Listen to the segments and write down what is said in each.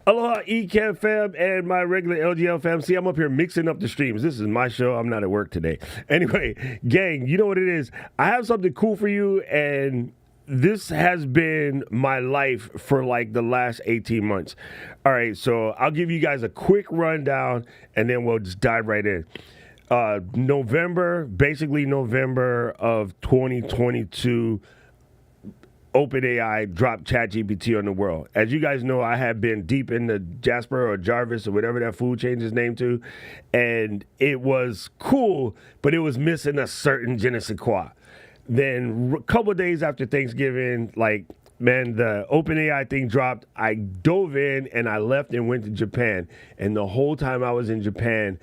Aloha, ECAM fam, and my regular LGL fam. See, I'm up here mixing up the streams. This is my show. I'm not at work today. Anyway, gang, you know what it is. I have something cool for you, and this has been my life for like the last 18 months. All right, so I'll give you guys a quick rundown, and then we'll just dive right in. Basically November of 2022, OpenAI dropped ChatGPT on the world. As you guys know, I have been deep into Jasper or Jarvis or whatever that food changed his name to, and it was cool, but it was missing a certain je ne sais quoi. Then a couple of days after Thanksgiving, the OpenAI thing dropped. I dove in and I left and went to Japan. And the whole time I was in Japan,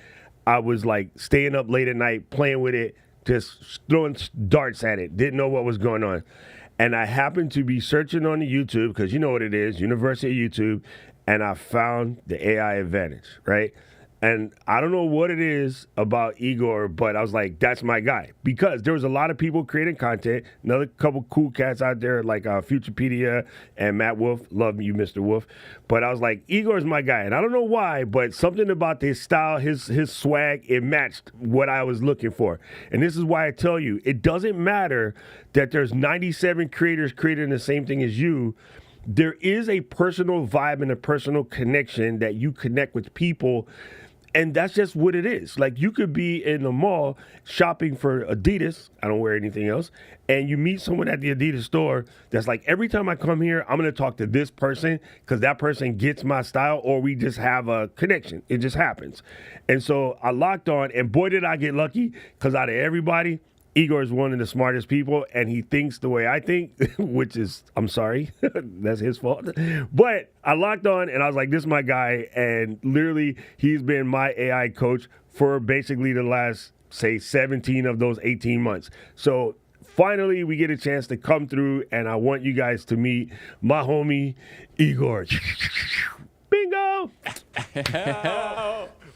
I was like staying up late at night, playing with it, just throwing darts at it. Didn't know what was going on. And I happened to be searching on the YouTube, because you know what it is, University of YouTube, and I found the AI Advantage, right? And I don't know what it is about Igor, but I was like, that's my guy. Because there was a lot of people creating content, another couple cool cats out there like Futurepedia and Matt Wolf. Love you, Mr. Wolf. But I was like, Igor's my guy. And I don't know why, but something about his style, his swag, it matched what I was looking for. And this is why I tell you, it doesn't matter that there's 97 creators creating the same thing as you. There is a personal vibe and a personal connection that you connect with people. And that's just what it is. Like, you could be in the mall shopping for Adidas. I don't wear anything else. And you meet someone at the Adidas store that's like, every time I come here, I'm going to talk to this person because that person gets my style, or we just have a connection. It just happens. And so I locked on, and boy, did I get lucky, because out of everybody, Igor is one of the smartest people, and he thinks the way I think, which is, I'm sorry, that's his fault. But I locked on, and I was like, this is my guy, and literally, he's been my AI coach for basically the last, say, 17 of those 18 months. So finally, we get a chance to come through, and I want you guys to meet my homie, Igor. Bingo!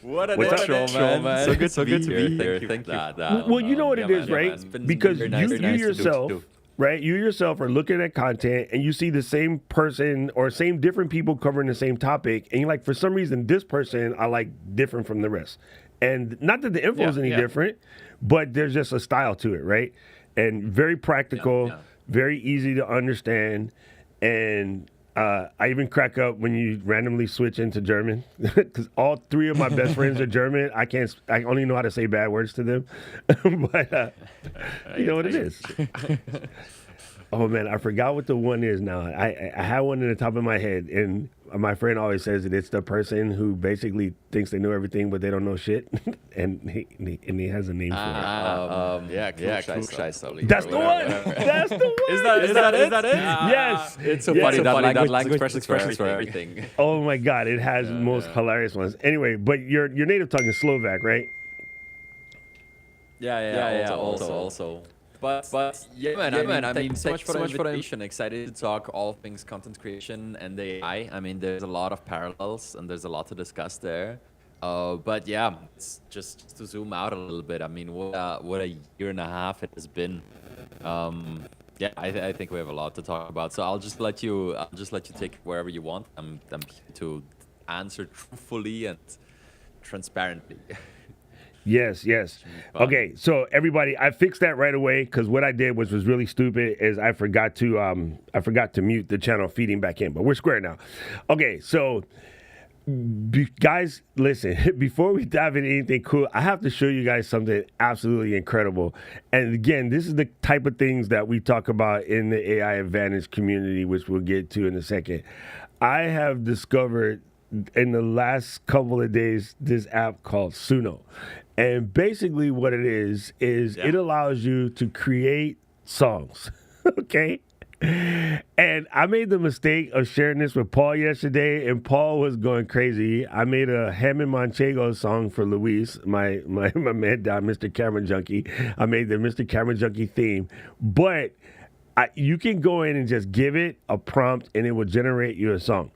What an intro, man. So good to be here. Thank you. Well, you know what it is, right? Because you yourself, right? You yourself are looking at content and you see the same person or same different people covering the same topic. And you're like, for some reason, this person I like different from the rest. And not that the info is any different, but there's just a style to it, right? And very practical, very easy to understand. And I even crack up when you randomly switch into German, because all three of my best friends are German. I only know how to say bad words to them, but you know what it is. Oh man, I forgot what the one is now. I had one in the top of my head, and my friend always says that it's the person who basically thinks they know everything, but they don't know shit, and he has a name for it. That's the one. That's the one. Is that it? Yes. It's so funny that language expresses for everything. Oh my God, it has the most hilarious ones. Anyway, but your native tongue is Slovak, right? Yeah. Also. But yeah, man. I mean, thanks so much for the invitation. Excited to talk all things content creation and AI. I mean, there's a lot of parallels and there's a lot to discuss there. But yeah, it's just to zoom out a little bit. I mean, what a year and a half it has been. I think we have a lot to talk about. So I'll just let you take it wherever you want. I'm here to answer truthfully and transparently. Yes. Okay, so everybody, I fixed that right away, because what I did was really stupid. Is I forgot to mute the channel feeding back in, but we're square now. Okay, so guys, listen. Before we dive into anything cool, I have to show you guys something absolutely incredible. And again, this is the type of things that we talk about in the AI Advantage community, which we'll get to in a second. I have discovered in the last couple of days this app called Sunno. And basically what it is it allows you to create songs, okay? And I made the mistake of sharing this with Paul yesterday, and Paul was going crazy. I made a Hammond Manchego song for Luis, my man down, Mr. Camera Junkie. I made the Mr. Camera Junkie theme. But you can go in and just give it a prompt, and it will generate you a song.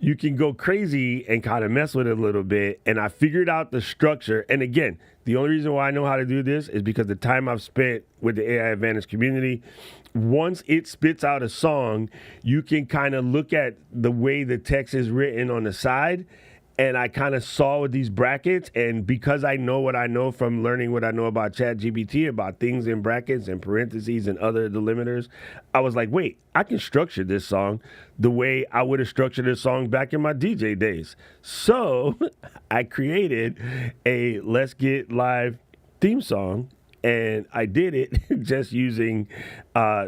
You can go crazy and kind of mess with it a little bit. And I figured out the structure. And again, the only reason why I know how to do this is because the time I've spent with the AI Advantage community, once it spits out a song, you can kind of look at the way the text is written on the side. And I kind of saw with these brackets, and because I know what I know from learning what I know about ChatGPT, about things in brackets and parentheses and other delimiters, I was like, wait, I can structure this song the way I would have structured this song back in my DJ days. So I created a Let's Get Live theme song, and I did it just using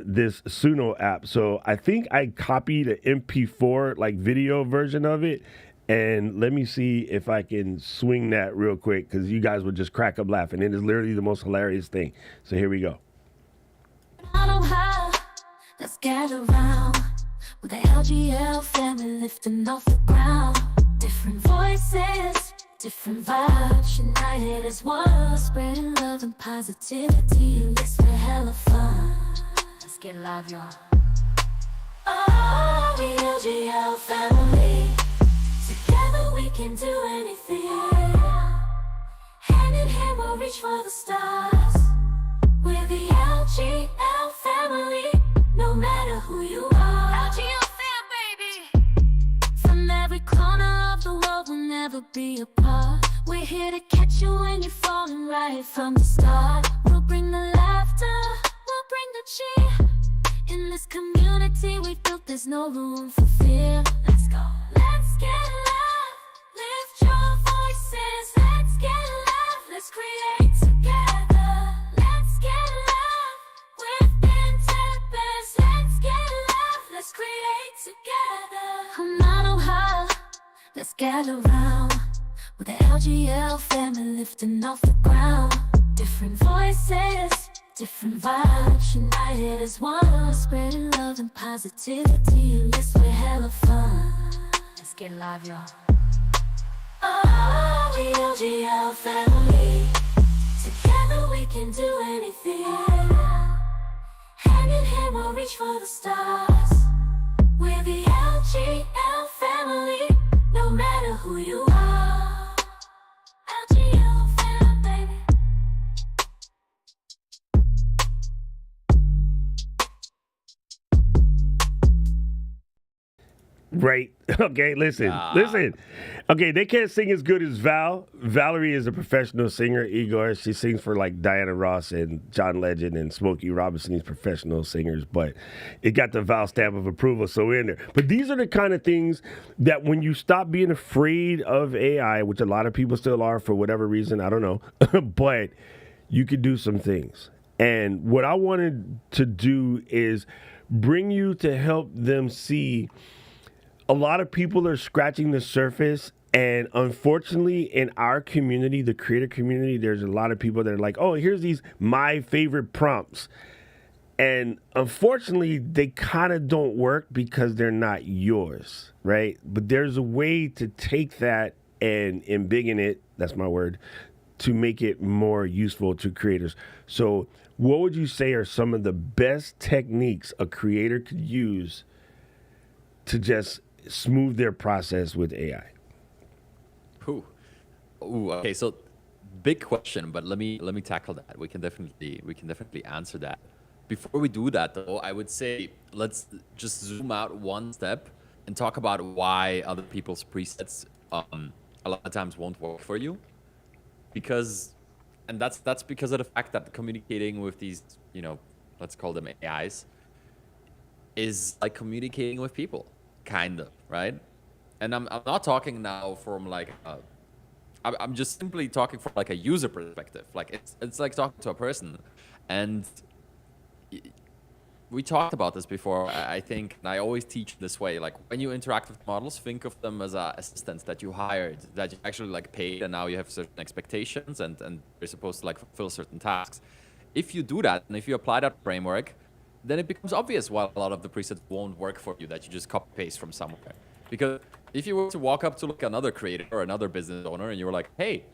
this Sunno app. So I think I copied an MP4 like video version of it. And let me see if I can swing that real quick, because you guys would just crack up laughing. It is literally the most hilarious thing. So here we go. Let's get around with the LGL family lifting off the ground. Different voices, different vibes, united as one, spreading love and positivity. This for hella fun. Let's get live, y'all. Oh, the LGL family. Together we can do anything. Hand in hand we'll reach for the stars. We're the LGL family. No matter who you are, LGL fam, baby. From every corner of the world we'll never be apart. We're here to catch you when you're falling right from the start. We'll bring the laughter, we'll bring the cheer. In this community we've built, there's no room for fear. Let's go. Let's get live, lift your voices. Let's get live, let's create together. Let's get live, with intelligence. Let's get live, let's create together. I'm not on high, let's get around with the LGL family lifting off the ground. Different voices, different vibes, united as one, spreading love and positivity. Yes, we're hella fun. Let's get live, y'all. Oh, the LGL family. Together we can do anything. Hand in hand we'll reach for the stars. We're the LGL family. No matter who you are. LGL fam, baby. Right. Okay, listen. Okay, they can't sing as good as Val. Valerie is a professional singer. Igor, she sings for like Diana Ross and John Legend and Smokey Robinson. These professional singers, but it got the Val stamp of approval, so we're in there. But these are the kind of things that when you stop being afraid of AI, which a lot of people still are for whatever reason, I don't know, but you could do some things. And what I wanted to do is bring you to help them see a lot of people are scratching the surface, and unfortunately in our community, the creator community, there's a lot of people that are like, oh, here's these my favorite prompts. And unfortunately, they kind of don't work because they're not yours, right? But there's a way to take that and embiggen it, that's my word, to make it more useful to creators. So what would you say are some of the best techniques a creator could use to just smooth their process with AI? Ooh, okay. So, big question, but let me tackle that. We can definitely answer that. Before we do that, though, I would say let's just zoom out one step and talk about why other people's presets a lot of times won't work for you, and that's because of the fact that communicating with these, let's call them AIs, is like communicating with people. Kind of, right? And I'm not talking now from like I'm just simply talking from like a user perspective. Like it's like talking to a person. And we talked about this before, I think, and I always teach this way. Like when you interact with models, think of them as assistants that you hired, that you actually like paid, and now you have certain expectations and they're supposed to like fulfill certain tasks. If you do that, and if you apply that framework, then it becomes obvious why a lot of the presets won't work for you, that you just copy paste from somewhere. Because if you were to walk up to like another creator or another business owner and you were like, hey,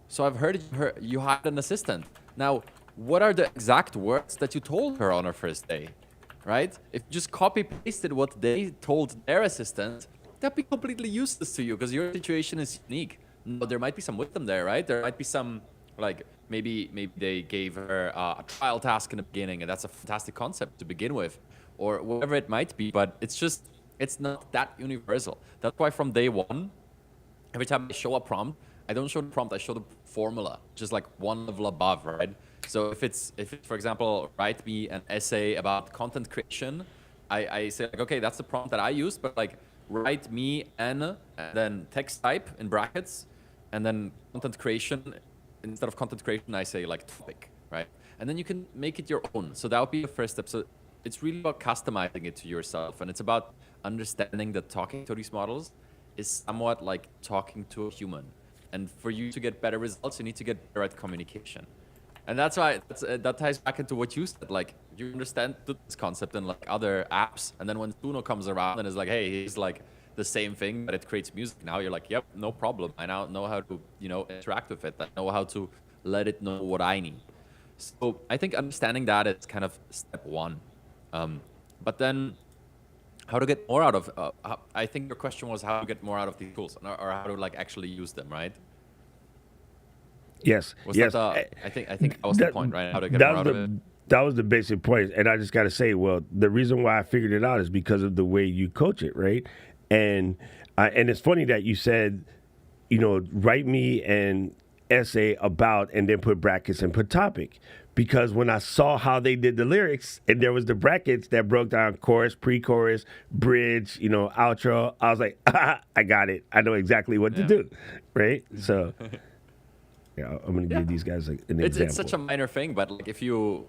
so I've heard you hired an assistant. Now, what are the exact words that you told her on her first day, right? If you just copy pasted what they told their assistant, that'd be completely useless to you because your situation is unique. But there might be some wisdom there, right? There might be some like maybe they gave her a trial task in the beginning, and that's a fantastic concept to begin with, or whatever it might be. But it's not that universal. That's why from day one, every time I show a prompt, I don't show the prompt, I show the formula, just like one level above, right? So if it's for example, write me an essay about content creation, I say like, okay, that's the prompt that I use, but like write me and then text type in brackets, and then content creation. Instead of content creation, I say like topic, right? And then you can make it your own. So that would be the first step. So it's really about customizing it to yourself, and it's about understanding that talking to these models is somewhat like talking to a human. And for you to get better results, you need to get better at communication. And that's why that ties back into what you said. Like, you understand this concept in like other apps, and then when Sunno comes around and is like, hey, he's like the same thing, but it creates music. Now you're like, yep, no problem. I now know how to, interact with it. I know how to let it know what I need. So I think understanding that is kind of step one. But then how to get more out of, I think your question was how to get more out of these tools, or how to like actually use them, right? Yes. Yes. I think that was the point, right? How to get more out of it. That was the basic point. And I just got to say, well, the reason why I figured it out is because of the way you coach it, right? And it's funny that you said, write me an essay about, and then put brackets and put topic. Because when I saw how they did the lyrics, and there was the brackets that broke down chorus, pre-chorus, bridge, outro, I was like, I got it. I know exactly what to do, right? So, yeah, I'm going to give these guys like an example. It's such a minor thing, but like if you're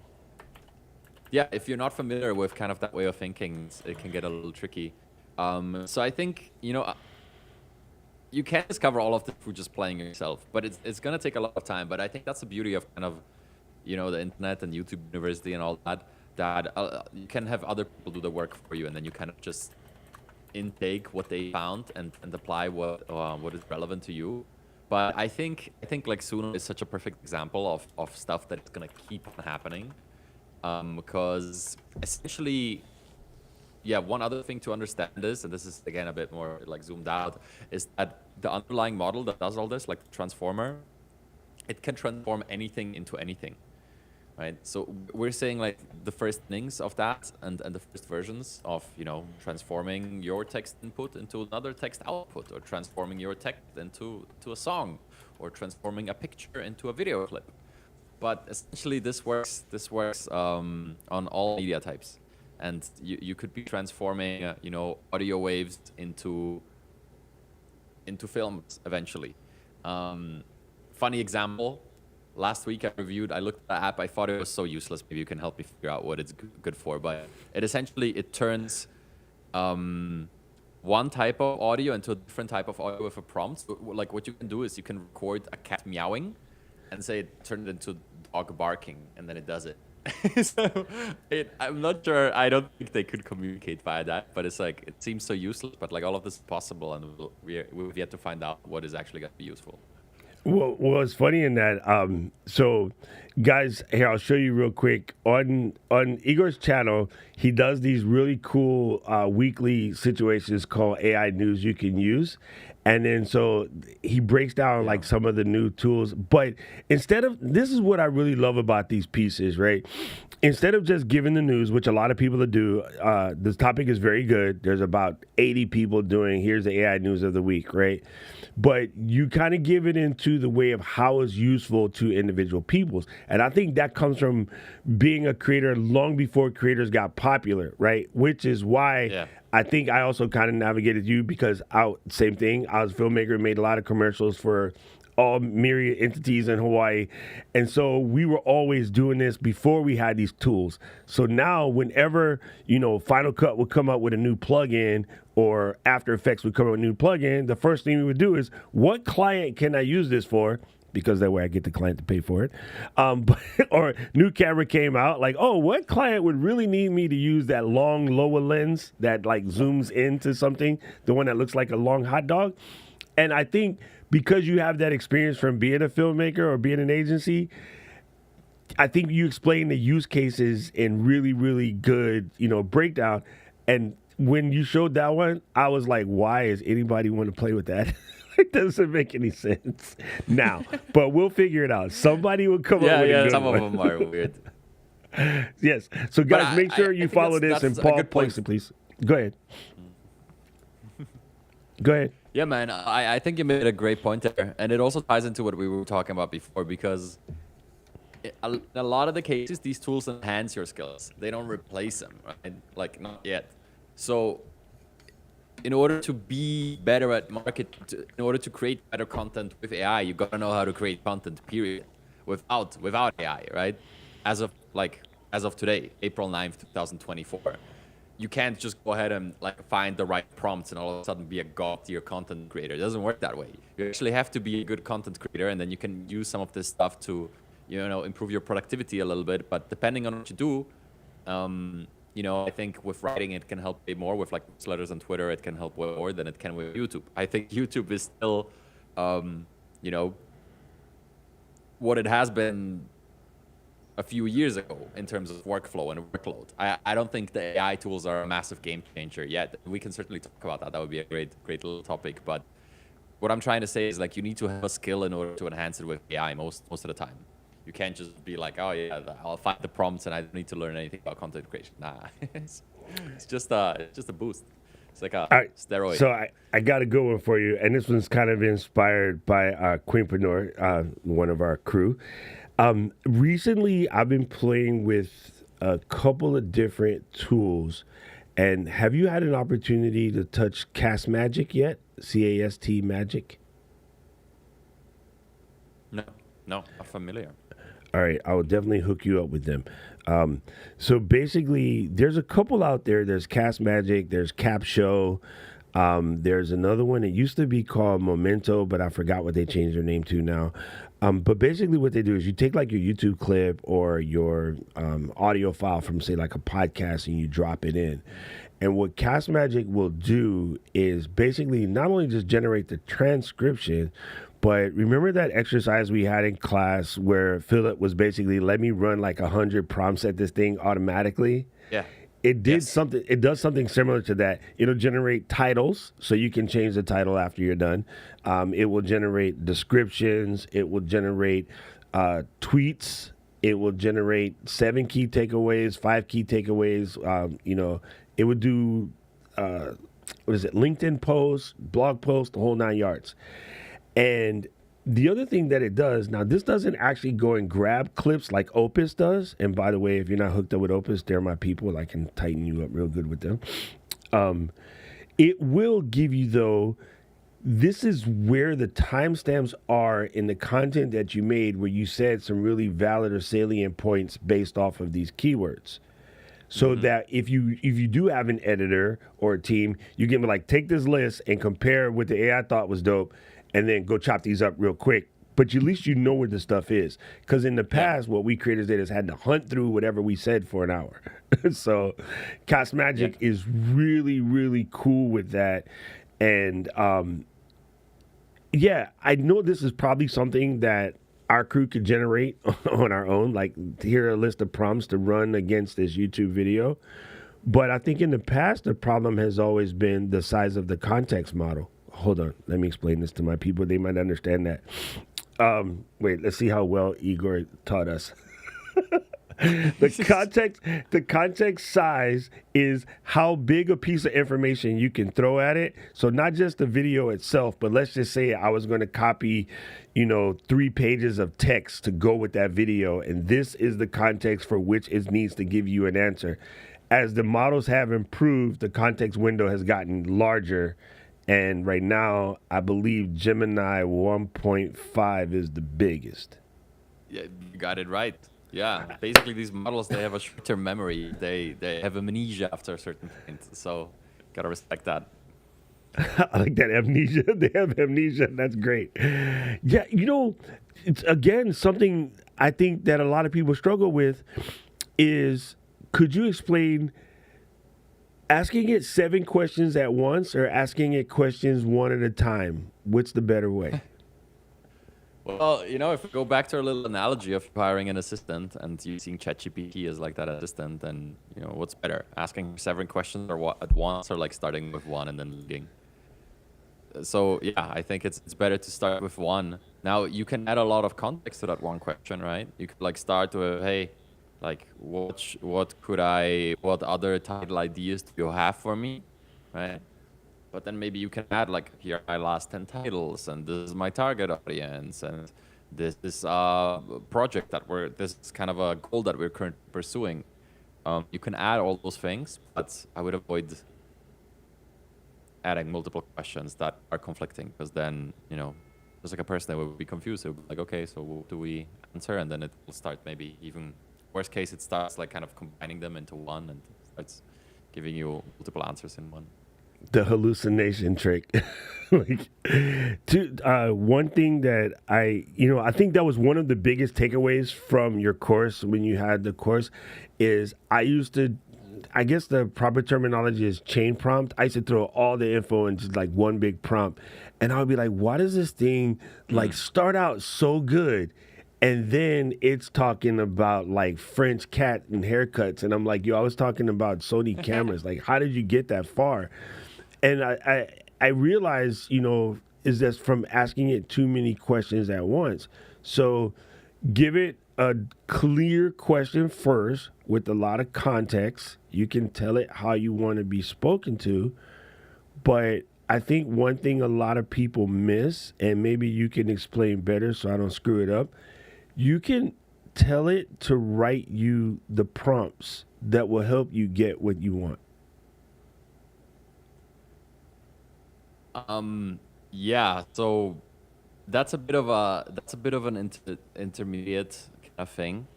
not familiar with kind of that way of thinking, it can get a little tricky. So I think, you can't discover all of this through just playing yourself, but it's going to take a lot of time. But I think that's the beauty of kind of, the internet and YouTube University and all that, you can have other people do the work for you, and then you kind of just intake what they found and apply what is relevant to you. But I think like Sunno is such a perfect example of stuff that is going to keep on happening. Because essentially, one other thing to understand is, and this is again a bit more like zoomed out, is that the underlying model that does all this, like the transformer, it can transform anything into anything, right? So we're saying like the first things of that and the first versions of, transforming your text input into another text output, or transforming your text into a song, or transforming a picture into a video clip. But essentially, this works on all media types, and you could be transforming audio waves into films eventually. Funny example. Last week I looked at the app. I thought it was so useless. Maybe you can help me figure out what it's good for. But it turns one type of audio into a different type of audio with a prompt. So, like, what you can do is you can record a cat meowing, and say turn it into dog barking, and then it does it. So I'm not sure. I don't think they could communicate via that, but it's like, it seems so useless. But like, all of this is possible, and we've yet to find out what is actually going to be useful. Well, it's funny in that. So, guys, here I'll show you real quick on Igor's channel. He does these really cool weekly situations called AI News you can use. And then so he breaks down like some of the new tools. But this is what I really love about these pieces, right? Instead of just giving the news, which a lot of people do, this topic is very good. There's about 80 people doing, here's the AI news of the week, right? But you kind of give it into the way of how it's useful to individual peoples. And I think that comes from being a creator long before creators got popular, right? Which is why I think I also kind of navigated you, because same thing. I was a filmmaker, made a lot of commercials for all myriad entities in Hawaii. And so we were always doing this before we had these tools. So now whenever, Final Cut would come up with a new plugin, or After Effects would come up with a new plugin, the first thing we would do is, what client can I use this for? Because that way I get the client to pay for it. Or new camera came out, like, oh, what client would really need me to use that long lower lens that like zooms into something, the one that looks like a long hot dog? And I think because you have that experience from being a filmmaker or being an agency, I think you explain the use cases in really, really good, breakdown. And when you showed that one, I was like, why is anybody want to play with that? It doesn't make any sense now, but we'll figure it out. Somebody will come up with a good some one. of them are weird. Yes. So guys, make sure I you think follow this, that's and a Paul good point. Placey, please. Go ahead. Go ahead. Yeah, man, I think you made a great point there. And it also ties into what we were talking about before, because in a lot of the cases, these tools enhance your skills. They don't replace them, right? Like, not yet. So in order to be better at in order to create better content with AI, you got to know how to create content, period, without AI, right? As of today, April 9th, 2024. You can't just go ahead and like find the right prompts and all of a sudden be a god tier content creator. It doesn't work that way. You actually have to be a good content creator, and then you can use some of this stuff to, improve your productivity a little bit. But depending on what you do, I think with writing it can help way more. With like newsletters on Twitter, it can help way more than it can with YouTube. I think YouTube is still, what it has been a few years ago in terms of workflow and workload. I don't think the AI tools are a massive game changer yet. We can certainly talk about that. That would be a great little topic. But what I'm trying to say is, like, you need to have a skill in order to enhance it with AI most of the time. You can't just be like, oh yeah, I'll find the prompts and I don't need to learn anything about content creation. Nah, it's just a boost. It's like a steroid. So I got a good one for you, and this one's kind of inspired by Queenpreneur, one of our crew. Recently, I've been playing with a couple of different tools, and have you had an opportunity to touch Cmagic yet? C-A-S-T Magic? No, not familiar. All right, I will definitely hook you up with them. So basically, there's a couple out there. There's Cmagic, there's Capshow, there's another one. It used to be called Momento, but I forgot what they changed their name to now. But basically what they do is you take like your YouTube clip or your audio file from, say, like a podcast, and you drop it in. And what Castmagic will do is basically not only just generate the transcription, but remember that exercise we had in class where Philip was basically, let me run like 100 prompts at this thing automatically? Yeah. It does something similar to that. It'll generate titles, so you can change the title after you're done. It will generate descriptions. It will generate tweets. It will generate 7 key takeaways, 5 key takeaways. It would do, LinkedIn posts, blog posts, the whole 9 yards. And the other thing that it does, now this doesn't actually go and grab clips like Opus does. And by the way, if you're not hooked up with Opus, they're my people. I can tighten you up real good with them. It will give you, though, this is where the timestamps are in the content that you made, where you said some really valid or salient points based off of these keywords. So that if you do have an editor or a team, you can be like, take this list and compare what the AI thought was dope, and then go chop these up real quick. But at least you know where the stuff is. Because in the past, what we creators did is had to hunt through whatever we said for an hour. So Castmagic is really, really cool with that. And I know this is probably something that our crew could generate on our own, like here are a list of prompts to run against this YouTube video. But I think in the past, the problem has always been the size of the context model. Hold on, let me explain this to my people. They might understand that. Wait, let's see how well Igor taught us. The context size is how big a piece of information you can throw at it. So not just the video itself, but let's just say I was going to copy, 3 pages of text to go with that video, and this is the context for which it needs to give you an answer. As the models have improved, the context window has gotten larger. And right now, I believe Gemini 1.5 is the biggest. Yeah, you got it right. Yeah, basically these models, they have a short-term memory. They have amnesia after a certain point. So, gotta respect that. I like that amnesia. They have amnesia. That's great. Yeah, it's again something I think that a lot of people struggle with is, could you explain asking it 7 questions at once or asking it questions one at a time? What's the better way? Well, if we go back to our little analogy of hiring an assistant and using ChatGPT as like that assistant, then, what's better? Asking 7 questions at once, or like starting with 1 and then leading? So yeah, I think it's better to start with one. Now you can add a lot of context to that one question, right? You could like start with, hey, like what other title ideas do you have for me, right? But then maybe you can add like, here are my last 10 titles, and this is my target audience, and this is a project this is kind of a goal that we're currently pursuing. You can add all those things, but I would avoid adding multiple questions that are conflicting, because then, there's like a person that will be confused. They'll be like, okay, so what do we answer? And then it will start, maybe even worst case, it starts like kind of combining them into one and starts giving you multiple answers in one. The hallucination trick. One thing that I think that was one of the biggest takeaways from your course when you had the course is I guess the proper terminology is chain prompt. I used to throw all the info into like one big prompt, and I would be like, why does this thing like start out so good? And then it's talking about like French cat and haircuts. And I'm like, yo, I was talking about Sony cameras. Like, how did you get that far? And I realized, is that from asking it too many questions at once. So give it a clear question first with a lot of context. You can tell it how you want to be spoken to. But I think one thing a lot of people miss, and maybe you can explain better so I don't screw it up, you can tell it to write you the prompts that will help you get what you want. Yeah, so that's a bit of an intermediate kind of thing.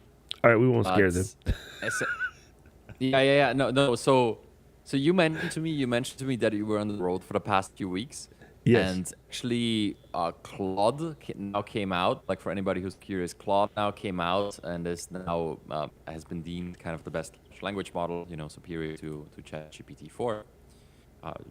All right, we won't scare them. Yeah. No. So you mentioned to me that you were on the road for the past few weeks. Yes. And actually, Claude now came out. Like, for anybody who's curious, Claude now came out and is now has been deemed kind of the best language model, superior to GPT-4.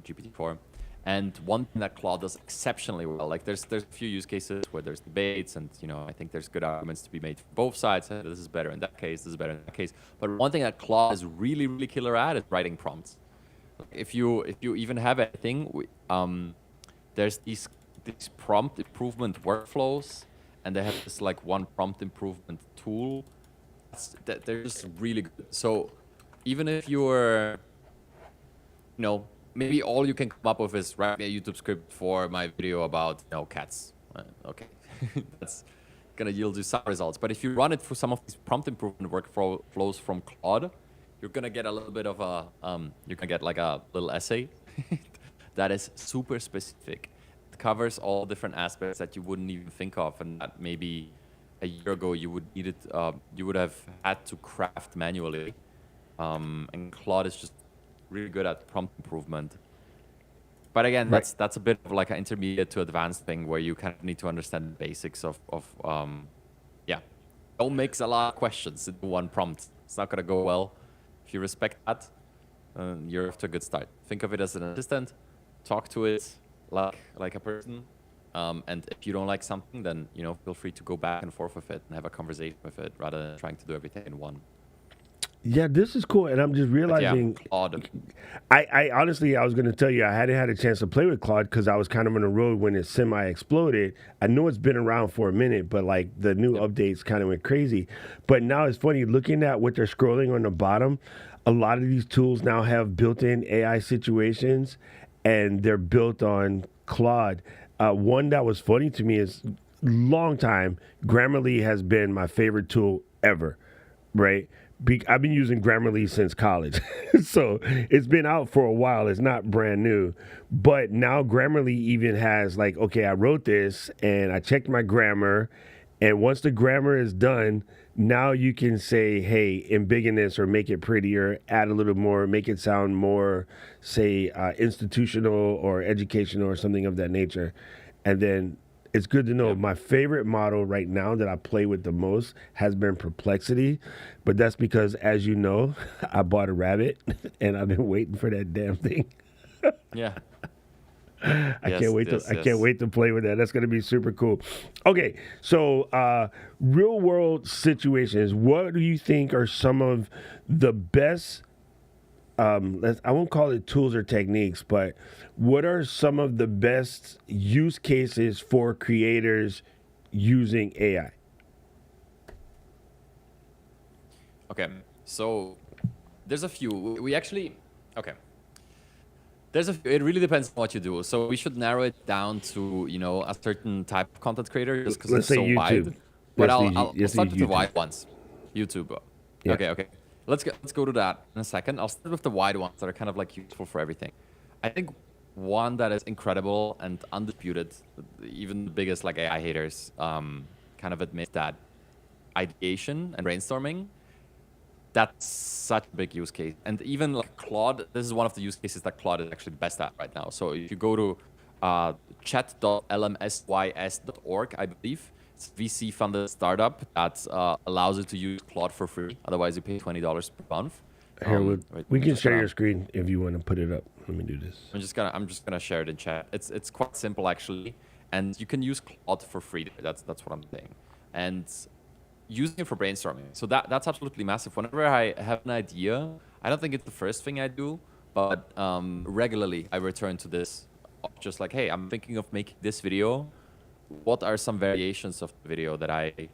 GPT-4. And one thing that Claude does exceptionally well, like there's a few use cases where there's debates, and I think there's good arguments to be made for both sides. This is better in that case, this is better in that case. But one thing that Claude is really, really killer at is writing prompts. If you even have anything, there's these prompt improvement workflows, and they have this like one prompt improvement tool. They're just really good. So even if you're, maybe all you can come up with is write me a YouTube script for my video about cats. Okay, that's gonna yield you some results. But if you run it through some of these prompt improvement workflows from Claude, you're gonna get a little bit of you're gonna get like a little essay that is super specific. It covers all different aspects that you wouldn't even think of, and that maybe a year ago you would have had to craft manually. And Claude is just really good at prompt improvement. But again, Right. that's a bit of like an intermediate to advanced thing where you kind of need to understand the basics of don't mix a lot of questions into one prompt. It's not gonna go well. If you respect that, you're off to a good start. Think of it as an assistant. Talk to it like a person. And if you don't like something, then feel free to go back and forth with it and have a conversation with it rather than trying to do everything in one. Yeah, this is cool, and I'm just realizing. Claude. I honestly, I was going to tell you I hadn't had a chance to play with Claude because I was kind of on the road when it semi-exploded. I know it's been around for a minute, but like the new updates kind of went crazy. But now it's funny looking at what they're scrolling on the bottom. A lot of these tools now have built-in AI situations, and they're built on Claude. One that was funny to me is long time Grammarly has been my favorite tool ever, right? I've been using Grammarly since college, so it's been out for a while. It's not brand new, but now Grammarly even has like, okay, I wrote this and I checked my grammar, and once the grammar is done, now you can say, hey, embiggen this or make it prettier, add a little more, make it sound more, say, institutional or educational or something of that nature, and then it's good to know. Yep. My favorite model right now that I play with the most has been Perplexity, but that's because, as you know, I bought a rabbit and I've been waiting for that damn thing. Yeah. I can't wait to play with that. That's going to be super cool. Okay, so real world situations. What do you think are some of the best I won't call it tools or techniques, but what are some of the best use cases for creators using AI? Okay, so there's a few. We actually, okay. There's a few. It really depends on what you do. So we should narrow it down to, you know, a certain type of content creator just because Let's it's say so YouTube. wide. But I'll Let's start use with the YouTube. wide ones. YouTube. Yeah. Okay. Let's go to that in a second. I'll start with the wide ones that are kind of like useful for everything. I think one that is incredible and undisputed, even the biggest like AI haters kind of admit that ideation and brainstorming, that's such a big use case. And even like Claude, this is one of the use cases that Claude is actually best at right now. So if you go to chat.lmsys.org, I believe, it's a VC-funded startup that allows you to use Claude for free. Otherwise, you pay $20 per month. Here, Wait, we I'm can just share gonna- your screen if you want to put it up. Let me do this. I'm just gonna share it in chat. It's quite simple actually, and you can use Claude for free. That's what I'm saying, and using it for brainstorming. So that's absolutely massive. Whenever I have an idea, I don't think it's the first thing I do, but regularly I return to this, just like, hey, I'm thinking of making this video. What are some variations of the video that I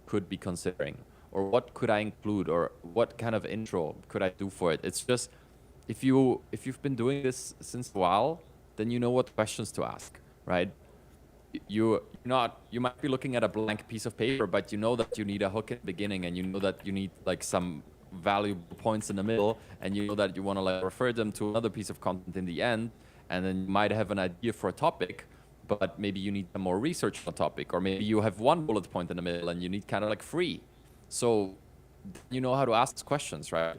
could be considering? Or what could I include? Or what kind of intro could I do for it? It's just, if you've been doing this since a while, then you know what questions to ask, right? You might be looking at a blank piece of paper, but you know that you need a hook in the beginning, and you know that you need like some valuable points in the middle, and you know that you want to like refer them to another piece of content in the end, and then you might have an idea for a topic, but maybe you need some more research on a topic, or maybe you have one bullet point in the middle and you need kind of like free. So you know how to ask questions, right?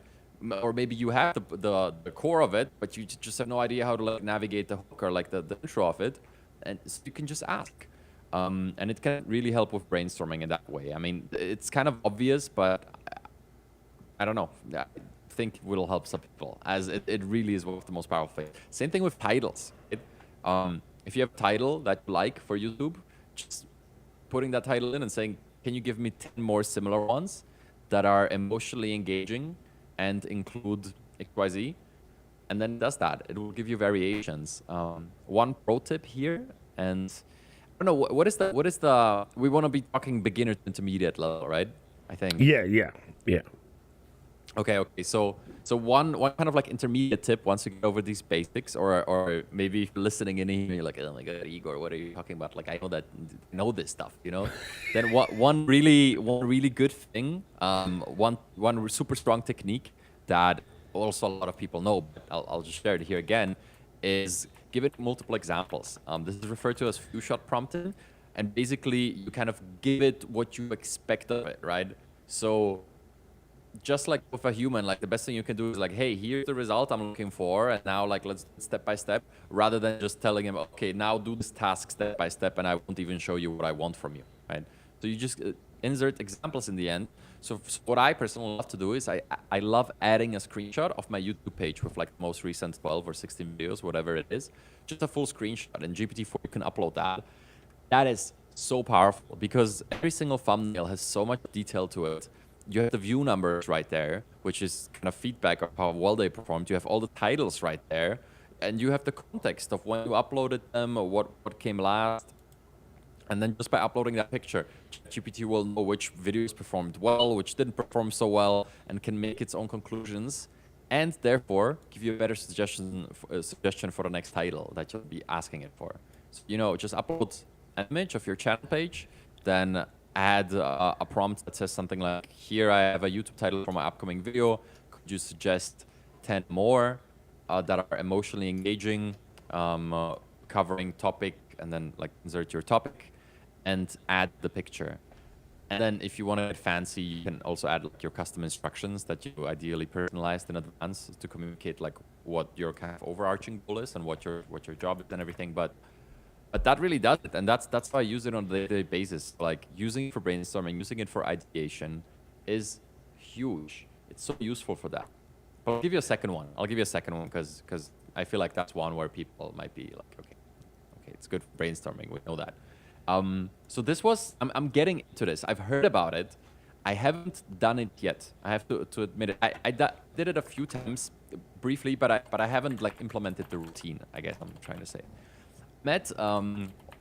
Or maybe you have the core of it, but you just have no idea how to like navigate the hook or like the intro of it. And so you can just ask. And it can really help with brainstorming in that way. I mean, it's kind of obvious, but I don't know. I think it will help some people, as it really is one of the most powerful things. Same thing with titles. If you have a title that you like for YouTube, just putting that title in and saying, can you give me 10 more similar ones that are emotionally engaging and include XYZ? And then it does that. It will give you variations. One pro tip here, and I don't know, what is the, we want to be talking beginner to intermediate level, right? I think. Yeah. Okay. So one kind of like intermediate tip, once you get over these basics, or maybe if you're listening in here, you're like, oh my God, Igor, what are you talking about? Like, I know this stuff, you know? Then one really good thing, one super strong technique that also a lot of people know, but I'll just share it here again, is give it multiple examples. This is referred to as few-shot prompting, and basically you kind of give it what you expect of it, right? So just like with a human, like the best thing you can do is like, hey, here's the result I'm looking for, and now like let's step by step, rather than just telling him, okay, now do this task step by step, and I won't even show you what I want from you, right? So you just insert examples in the end. So what I personally love to do is I love adding a screenshot of my YouTube page with like the most recent 12 or 16 videos, whatever it is, just a full screenshot. In GPT-4, you can upload that. That is so powerful because every single thumbnail has so much detail to it. You have the view numbers right there, which is kind of feedback of how well they performed. You have all the titles right there, and you have the context of when you uploaded them or what came last. And then just by uploading that picture, GPT will know which videos performed well, which didn't perform so well, and can make its own conclusions, and therefore give you a better suggestion for the next title that you'll be asking it for. So, you know, just upload an image of your channel page, then add a prompt that says something like, here I have a YouTube title for my upcoming video. Could you suggest 10 more that are emotionally engaging, covering topic, and then like insert your topic and add the picture. And then if you want to get fancy, you can also add like your custom instructions that you ideally personalized in advance to communicate like what your kind of overarching goal is and what your job is and everything. But that really does it, and that's how I use it on a day-to-day basis. Like using it for brainstorming, using it for ideation is huge. It's so useful for that. But I'll give you a second one. Because I feel like that's one where people might be like, okay, it's good for brainstorming. We know that. So this was, I'm getting into this. I've heard about it. I haven't done it yet. I have to admit it. I did it a few times, briefly, but I haven't like implemented the routine. I guess I'm trying to say. Met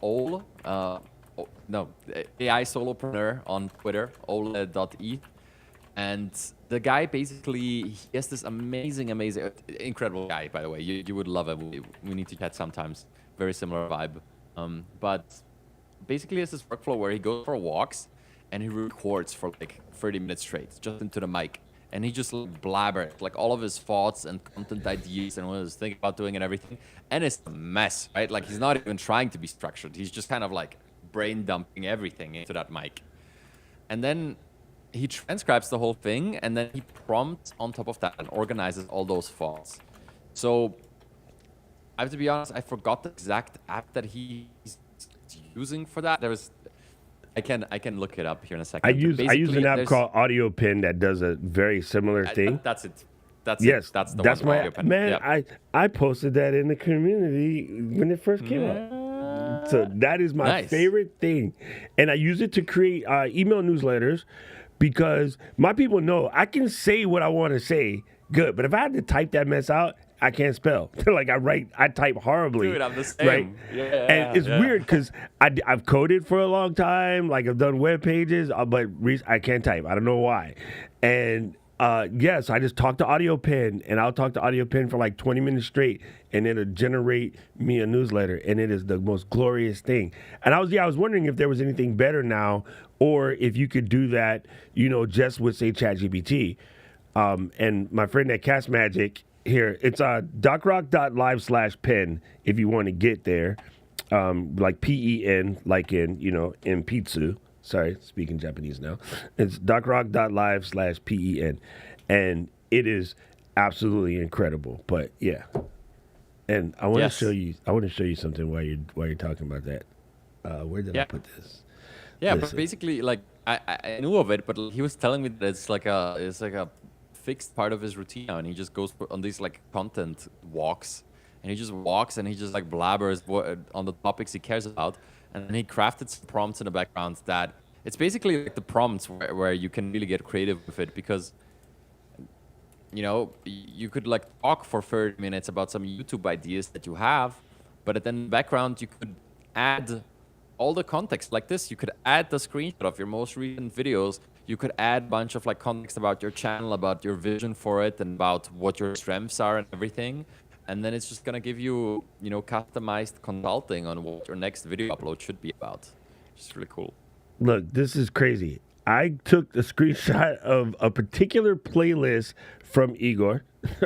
Ol, AI solopreneur on Twitter, Ole.e. And the guy basically, he has this amazing, incredible guy, by the way. You would love it. We need to chat sometimes. Very similar vibe. But basically he has this workflow where he goes for walks and he records for like 30 minutes straight, just into the mic. And he just like blabbers, like all of his thoughts and content ideas and what he was thinking about doing and everything. And it's a mess, right? Like he's not even trying to be structured. He's just kind of like brain dumping everything into that mic. And then he transcribes the whole thing and then he prompts on top of that and organizes all those thoughts. So I have to be honest, I forgot the exact app that he's using for that. I can look it up here in a second. I use an app called Audio Pen that does a very similar thing. That's it. That's my Audio Pen. man. Yep. I posted that in the community when it first came out. So that is my favorite thing, and I use it to create email newsletters because my people know I can say what I want to say good, but if I had to type that mess out, I can't spell. Like I type horribly. Dude, I'm the same. Right? Yeah, and it's weird because I've coded for a long time. Like I've done web pages, but I can't type. I don't know why. And yes, I just talk to Audio Pen, and I'll talk to Audio Pen for like 20 minutes straight, and it'll generate me a newsletter, and it is the most glorious thing. And I was wondering if there was anything better now, or if you could do that, just with say ChatGPT. And my friend at Cmagic here, it's docrock.live/pen if you want to get there, like PEN, like in pizza. Sorry, speaking Japanese now. It's docrock.live/PEN, and it is absolutely incredible. But yeah, and I want to show you. I want to show you something while you're talking about that. Where did I put this? Yeah, but basically, like I knew of it, but he was telling me that it's like a fixed part of his routine now, and he just goes on these like content walks, and he just walks and he just like blabbers on the topics he cares about, and then he crafted some prompts in the background that it's basically like the prompts where you can really get creative with it, because you could like talk for 30 minutes about some YouTube ideas that you have, but then in the background you could add all the context like this. You could add the screenshot of your most recent videos. You could add a bunch of like context about your channel, about your vision for it, and about what your strengths are and everything. And then it's just gonna give you, customized consulting on what your next video upload should be about. Which is really cool. Look, this is crazy. I took a screenshot of a particular playlist from Igor,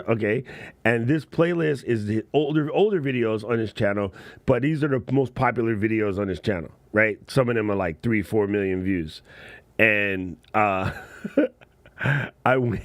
okay? And this playlist is the older videos on his channel, but these are the most popular videos on his channel, right? Some of them are like 3-4 million views. And I went,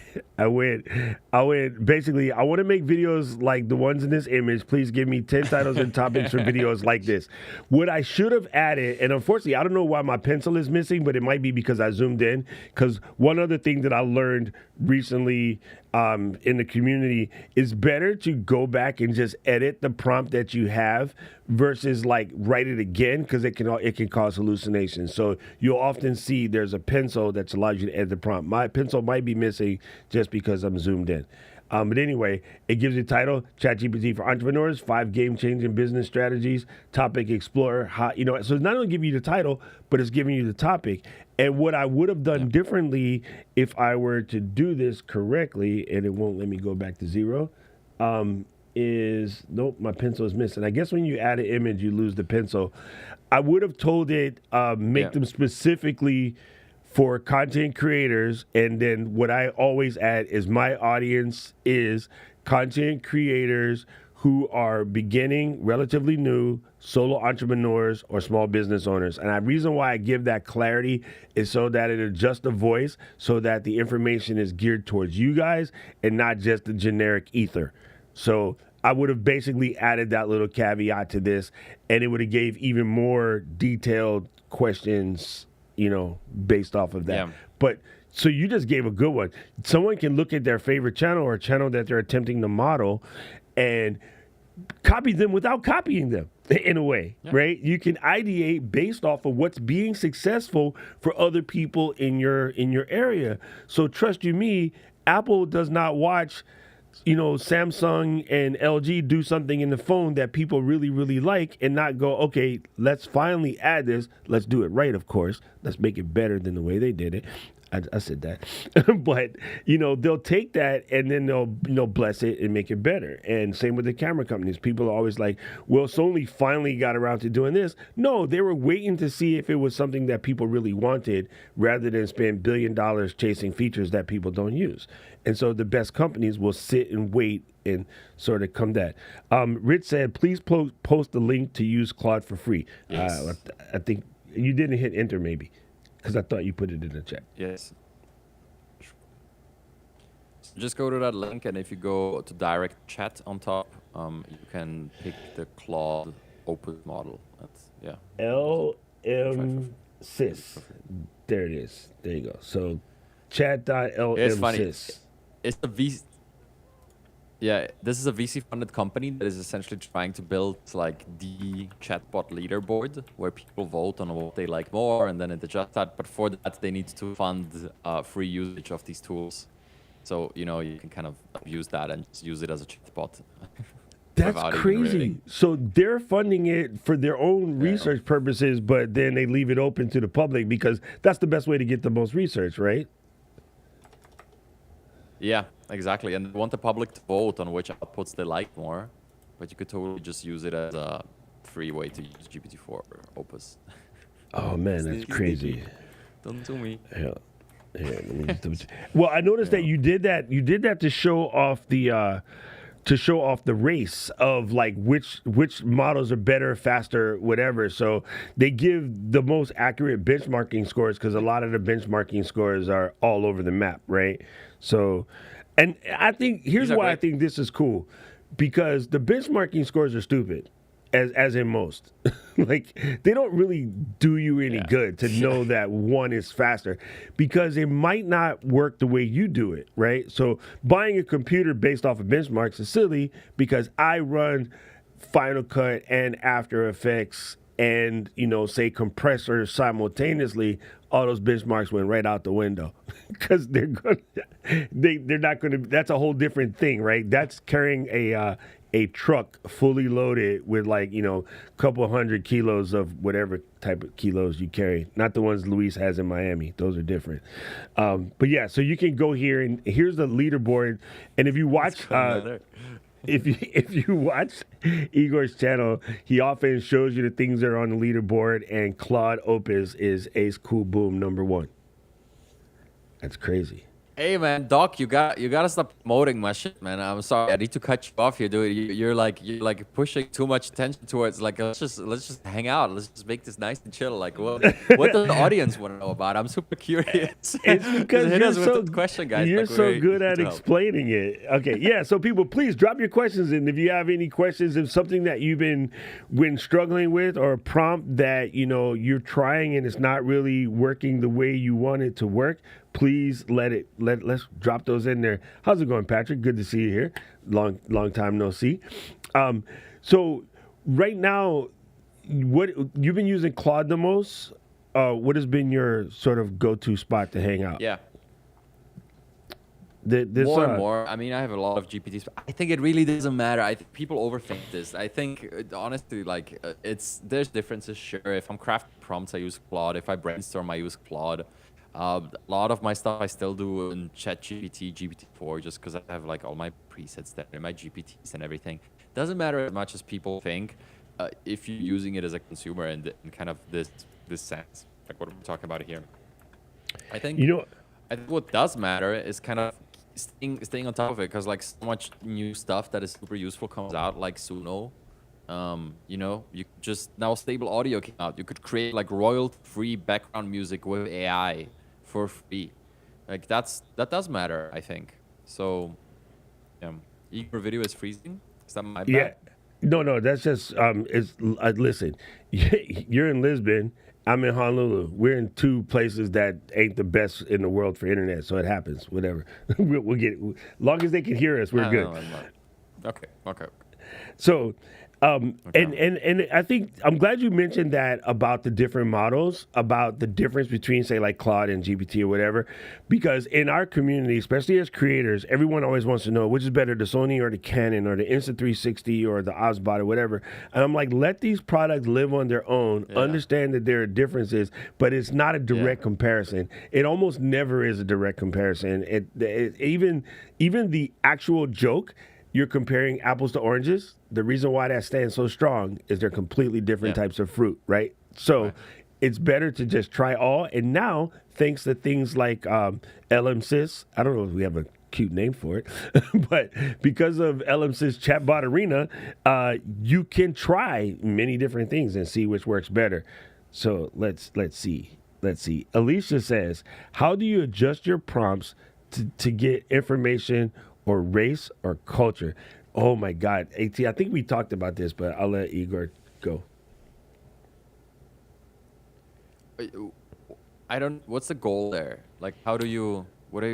basically, I want to make videos like the ones in this image. Please give me 10 titles and topics for videos like this. What I should have added, and unfortunately, I don't know why my pencil is missing, but it might be because I zoomed in. Because one other thing that I learned recently in the community is better to go back and just edit the prompt that you have versus like write it again, because it can cause hallucinations. So you'll often see there's a pencil that allows you to edit the prompt. My pencil might be missing just because I'm zoomed in. But anyway, it gives you a title, ChatGPT for Entrepreneurs, 5 game-changing business strategies, topic explorer. So it's not only giving you the title, but it's giving you the topic. And what I would have done differently if I were to do this correctly, and it won't let me go back to 0, is, nope, my pencil is missing. I guess when you add an image, you lose the pencil. I would have told it, make them specifically for content creators, and then what I always add is my audience is content creators who are beginning, relatively new, solo entrepreneurs or small business owners. And the reason why I give that clarity is so that it adjusts the voice so that the information is geared towards you guys and not just the generic ether. So I would have basically added that little caveat to this, and it would have gave even more detailed questions, based off of that. Yeah. But so you just gave a good one. Someone can look at their favorite channel or a channel that they're attempting to model and copy them without copying them in a way, right? You can ideate based off of what's being successful for other people in your area. So trust you me, Apple does not watch Samsung and LG do something in the phone that people really, really like and not go, okay, let's finally add this. Let's do it right, of course. Let's make it better than the way they did it. I said that. But, they'll take that and then they'll bless it and make it better. And same with the camera companies. People are always like, well, Sony finally got around to doing this. No, they were waiting to see if it was something that people really wanted rather than spend $1 billion chasing features that people don't use. And so the best companies will sit and wait and sort of come that. Rich said, please post the link to use Claude for free. Yes. I think you didn't hit enter maybe. Because I thought you put it in the chat. Yes. So just go to that link, and if you go to direct chat on top, you can pick the Claude Opus model. That's LM.sys. There it is. There you go. So chat.lm.sys. It's funny. It's a VC. Yeah, this is a VC-funded company that is essentially trying to build like the chatbot leaderboard where people vote on what they like more, and then it adjusts that. But for that, they need to fund free usage of these tools. So you can kind of use that and just use it as a chatbot. That's crazy. So they're funding it for their own research purposes, but then they leave it open to the public because that's the best way to get the most research, right? Yeah, exactly. And they want the public to vote on which outputs they like more, but you could totally just use it as a free way to use GPT-4 or Opus. Oh man, that's crazy. Don't do me. Yeah. Let me just well, I noticed that you did that. You did that to show off the race of like which models are better, faster, whatever. So they give the most accurate benchmarking scores because a lot of the benchmarking scores are all over the map, right? So, and I think here's why I think this is cool, because the benchmarking scores are stupid, as in most. Like they don't really do you any good to know that one is faster, because it might not work the way you do it, right? So buying a computer based off of benchmarks is silly because I run Final Cut and After Effects and say compressor simultaneously. All those benchmarks went right out the window because they're not going to. That's a whole different thing, right? That's carrying a truck fully loaded with like couple 100 kilos of whatever type of kilos you carry. Not the ones Luis has in Miami; those are different. But yeah, so you can go here and here's the leaderboard. And if you watch. If you watch Igor's channel, he often shows you the things that are on the leaderboard, and Claude Opus is Ace Cool Boom #1. That's crazy. Hey man, Doc, you gotta stop promoting my shit, man. I'm sorry, I need to cut you off here, dude. You're like pushing too much attention towards like let's just hang out. Let's just make this nice and chill. Like what does the audience want to know about? I'm super curious. It's because hit you're us with the question, guys. You're like, so good at explaining it. Okay, yeah. So people, please drop your questions in. If you have any questions, if something that you've been struggling with, or a prompt that you're trying and it's not really working the way you want it to work, please let's drop those in there. How's it going, Patrick? Good to see you here. Long time no see. So right now, what you've been using Claude the most? What has been your sort of go-to spot to hang out? Yeah. More and more. I mean, I have a lot of GPTs. I think it really doesn't matter. I think people overthink this. I think honestly, like there's differences. Sure, if I'm crafting prompts, I use Claude. If I brainstorm, I use Claude. A lot of my stuff I still do in ChatGPT, GPT-4, just because I have like all my presets there, and my GPTs and everything. Doesn't matter as much as people think if you're using it as a consumer in kind of this sense, like what we're talking about here. I think I think what does matter is kind of staying on top of it, because like so much new stuff that is super useful comes out, like Sunno. You just now stable audio came out. You could create like royalty-free background music with AI for free. Like that does matter, I think. So, Igor video is freezing. Is that my bad? Yeah, no, that's just listen, you're in Lisbon. I'm in Honolulu. We're in two places that ain't the best in the world for internet, so it happens. Whatever, we'll get it. As long as they can hear us, we're good. Okay. So, And I think I'm glad you mentioned that about the different models, about the difference between, say, like Claude and GPT or whatever, because in our community, especially as creators, everyone always wants to know which is better, the Sony or the Canon or the Insta360 or the Osbot or whatever. And I'm like, let these products live on their own. Yeah. Understand that there are differences, but it's not a direct comparison. It almost never is a direct comparison. Even the actual joke. You're comparing apples to oranges. The reason why that stands so strong is they're completely different types of fruit, right? So it's better to just try all. And now, thanks to things like LMSys, I don't know if we have a cute name for it, but because of LMSys Chatbot Arena, you can try many different things and see which works better. So let's see. Alicia says, how do you adjust your prompts to get information or race or culture? Oh my God, AT, I think we talked about this, but I'll let Igor go. I don't. What's the goal there? Like, what are you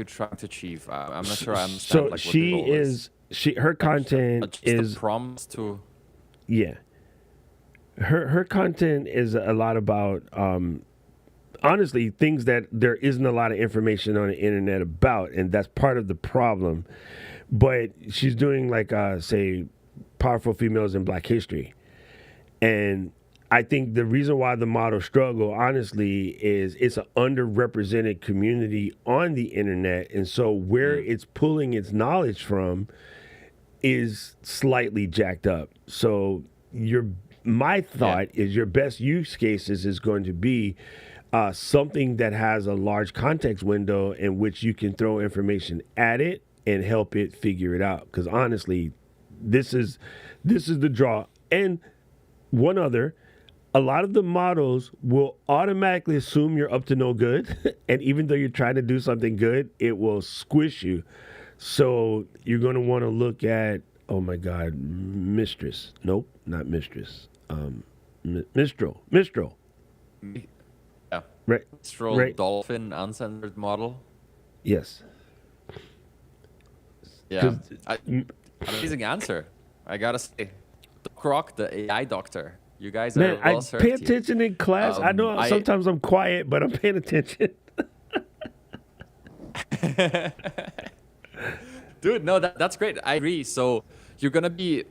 trying to achieve? I'm not sure I understand. So like, she what the goal is. Her content is the prompts to. Yeah. Her content is a lot about. Honestly, things that there isn't a lot of information on the internet about, and that's part of the problem. But she's doing like, say, powerful females in Black history. And I think the reason why the model struggle, honestly, is it's an underrepresented community on the internet. And so where it's pulling its knowledge from is slightly jacked up. So my thought is your best use cases is going to be something that has a large context window in which you can throw information at it and help it figure it out. Because honestly, this is the draw. And one other, a lot of the models will automatically assume you're up to no good. And even though you're trying to do something good, it will squish you. So you're going to want to look at, oh my God, Mistress. Nope, not Mistress. Mistral. Yeah. Right. Mistral Dolphin uncensored model. Yes. Yeah. Amazing answer. I gotta say, Doc Rock, the AI doctor. You guys are well served. Pay attention in class. I know sometimes I'm quiet, but I'm paying attention. Dude, no, that's great. I agree. So you're gonna be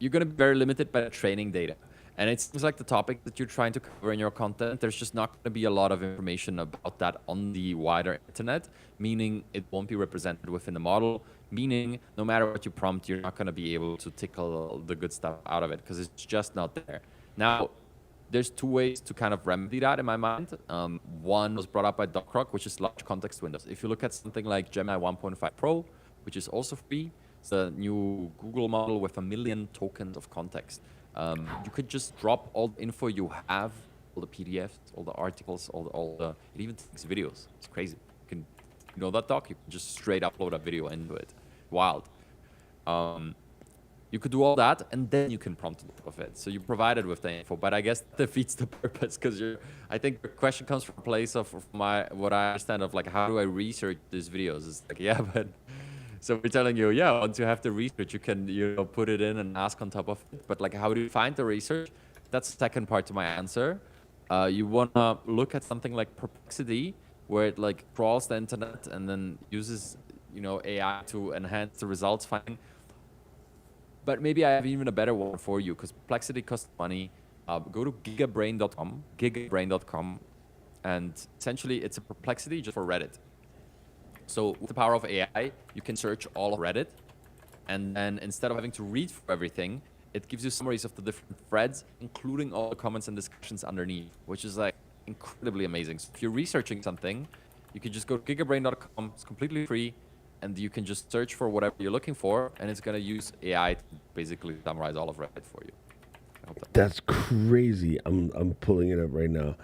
very limited by the training data. And it seems like the topic that you're trying to cover in your content, there's just not going to be a lot of information about that on the wider internet, meaning it won't be represented within the model, meaning no matter what you prompt, you're not going to be able to tickle the good stuff out of it because it's just not there. Now, there's two ways to kind of remedy that in my mind. One was brought up by Doc Rock, which is large context windows. If you look at something like Gemini 1.5 Pro, which is also free, it's a new Google model with 1 million tokens of context. You could just drop all the info you have, all the PDFs, all the articles, all the it even takes videos. It's crazy. You know that doc? You can just straight upload a video into it. Wild. You could do all that, and then you can prompt on top of it. So you provided with the info, but I guess that defeats the purpose because I think the question comes from a place of what I understand of like how do I research these videos? It's like but. So we're telling you, once you have the research, you can put it in and ask on top of it. But like, how do you find the research? That's the second part to my answer. You wanna look at something like Perplexity, where it like crawls the internet and then uses AI to enhance the results finding. But maybe I have even a better one for you because Perplexity costs money. Go to gigabrain.com, and essentially it's a Perplexity just for Reddit. So with the power of AI, you can search all of Reddit, and then instead of having to read through everything, it gives you summaries of the different threads, including all the comments and discussions underneath, which is like incredibly amazing. So if you're researching something, you can just go to gigabrain.com, it's completely free, and you can just search for whatever you're looking for, and it's going to use AI to basically summarize all of Reddit for you. That's crazy. I'm pulling it up right now.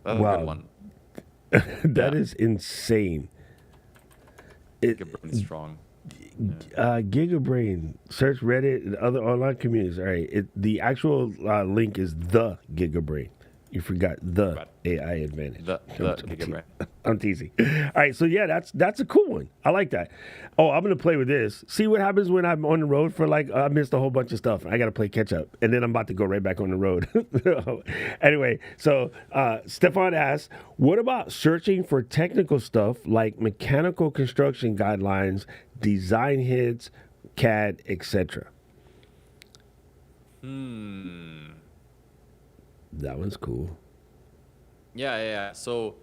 That's a good one. That is insane. Gigabrain is strong. Gigabrain. Search Reddit and other online communities. All right. The actual link is the Gigabrain. You forgot the But AI advantage. the gigabyte. I'm teasing. All right, so yeah, that's a cool one. I like that. Oh, I'm gonna play with this. See what happens when I'm on the road for like I missed a whole bunch of stuff. I gotta play catch up, and then I'm about to go right back on the road. Anyway, so Stefan asks, what about searching for technical stuff like mechanical construction guidelines, design hits, CAD, etc.? That one's cool. Yeah. So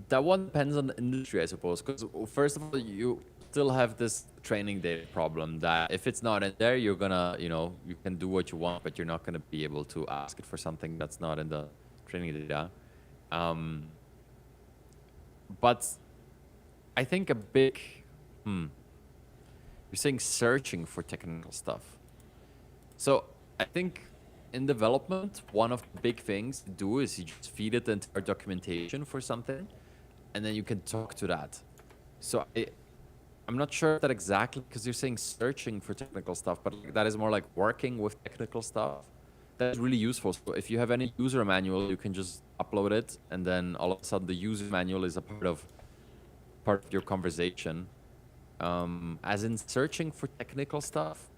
that one depends on the industry, I suppose. Because first of all, you still have this training data problem that if it's not in there, you're gonna, you can do what you want, but you're not gonna be able to ask it for something that's not in the training data. But I think a big, you're saying searching for technical stuff. So I think in development, one of the big things to do is you just feed it the entire documentation for something, and then you can talk to that. So I'm not sure that exactly, because you're saying searching for technical stuff, but that is more like working with technical stuff. That's really useful. So if you have any user manual, you can just upload it, and then all of a sudden the user manual is a part of your conversation. As in searching for technical stuff.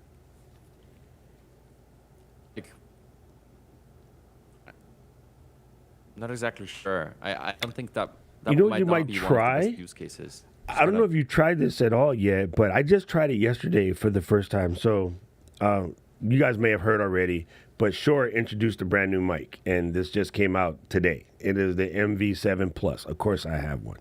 Not exactly sure. I don't think that You know what might you not might be one of the try? best use cases. I don't know if you tried this at all yet, but I just tried it yesterday for the first time. So you guys may have heard already, but Shure introduced a brand new mic, and this just came out today. It is the MV7 Plus. Of course, I have one.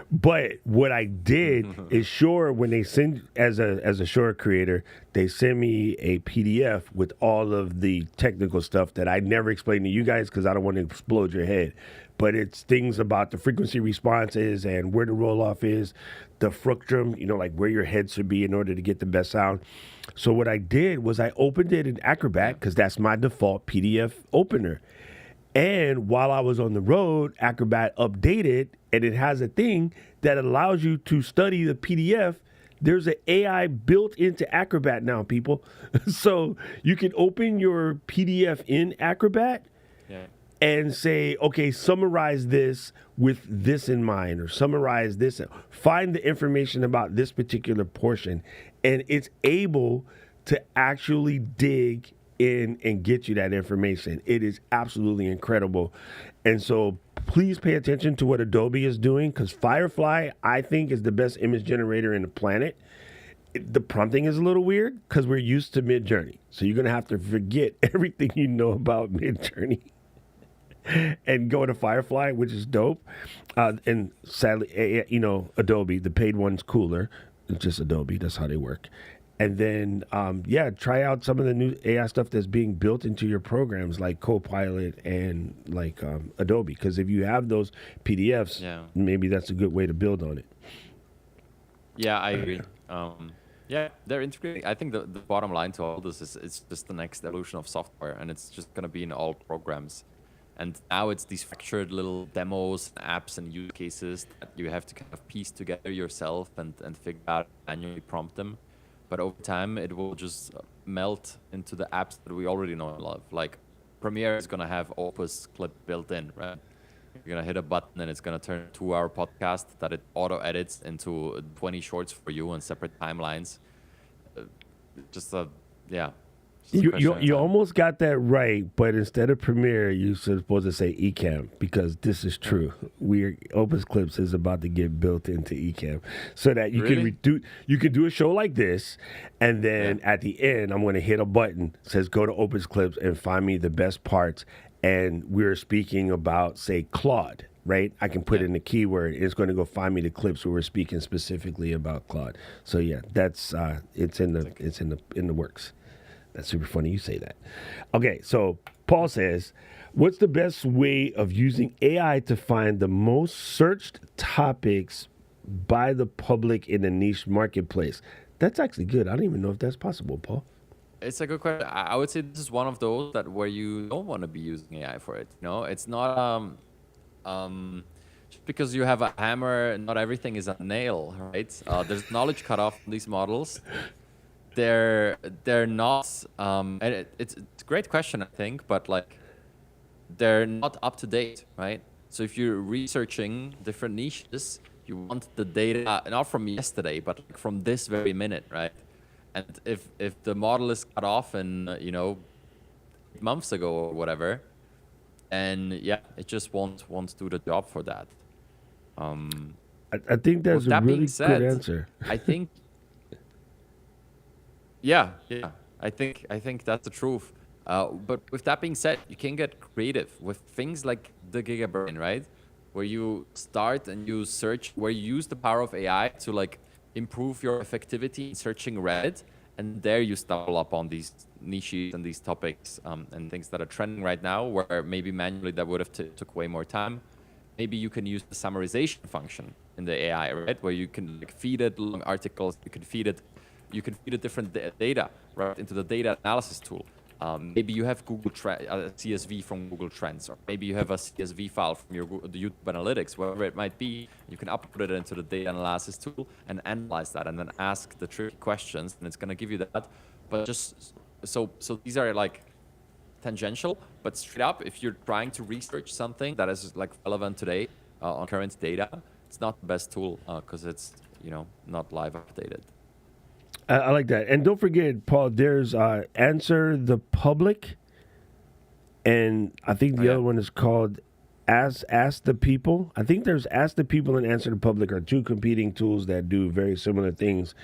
But what I did is Shure, when they send, as a Shure creator, they send me a PDF with all of the technical stuff that I never explained to you guys because I don't want to explode your head. But it's things about the frequency responses and where the roll off is, the fructrum, like where your head should be in order to get the best sound. So what I did was I opened it in Acrobat because that's my default PDF opener. And while I was on the road, Acrobat updated, and it has a thing that allows you to study the PDF. There's an AI built into Acrobat now, people. So you can open your PDF in Acrobat. Yeah. And say, okay, summarize this with this in mind, or summarize this, find the information about this particular portion. And it's able to actually dig in and get you that information. It is absolutely incredible. And so please pay attention to what Adobe is doing, because Firefly, I think, is the best image generator in the planet. The prompting is a little weird because we're used to Midjourney. So you're going to have to forget everything you know about Midjourney and go to Firefly, which is dope. And sadly, Adobe, the paid one's cooler. It's just Adobe. That's how they work. And then, try out some of the new AI stuff that's being built into your programs like Copilot and like Adobe. Because if you have those PDFs, maybe that's a good way to build on it. Yeah, I agree. They're integrating. I think the bottom line to all this is it's just the next evolution of software, and it's just going to be in all programs. And now it's these fractured little demos, apps, and use cases that you have to kind of piece together yourself and figure out, manually prompt them. But over time, it will just melt into the apps that we already know and love. Like Premiere is going to have Opus Clip built in, right? You're going to hit a button and it's going to turn a 2-hour podcast that it auto edits into 20 shorts for you on separate timelines. You almost got that right, but instead of Premiere, you're supposed to say Ecamm, because this is true. Opus Clips is about to get built into Ecamm, so that you can do a show like this, and then at the end, I'm going to hit a button that says go to Opus Clips and find me the best parts. And we're speaking about, say, Claude, right? I can put in the keyword. It's going to go find me the clips where we're speaking specifically about Claude. So yeah, that's it's in the works. That's super funny you say that. Okay, so Paul says, what's the best way of using AI to find the most searched topics by the public in a niche marketplace? That's actually good. I don't even know if that's possible, Paul. It's a good question. I would say this is one of those that where you don't want to be using AI for it. It's not just because you have a hammer, not everything is a nail, right? There's knowledge cut off from these models. They're not. And it's a great question, I think, but like they're not up to date, right? So if you're researching different niches, you want the data not from yesterday, but like from this very minute, right? And if the model is cut off in months ago or whatever, and yeah, it just won't do the job for that. I think that's a really good answer. I think, yeah, I think that's the truth. But with that being said, you can get creative with things like the Gigabrain, right? Where you start and you search, where you use the power of AI to like improve your effectivity in searching Reddit, and there you stumble upon these niches and these topics and things that are trending right now, where maybe manually that would have took way more time. Maybe you can use the summarization function in the AI, right? Where you can like feed it long articles, you can feed it different data right into the data analysis tool. Maybe you have Google CSV from Google Trends, or maybe you have a CSV file from the YouTube Analytics, wherever it might be. You can upload it into the data analysis tool and analyze that, and then ask the tricky questions, and it's going to give you that. But just so these are like tangential, but straight up, if you're trying to research something that is like relevant today on current data, it's not the best tool because it's not live updated. I like that. And don't forget, Paul, there's Answer the Public, and I think the other one is called Ask the People. I think there's Ask the People and Answer the Public are two competing tools that do very similar things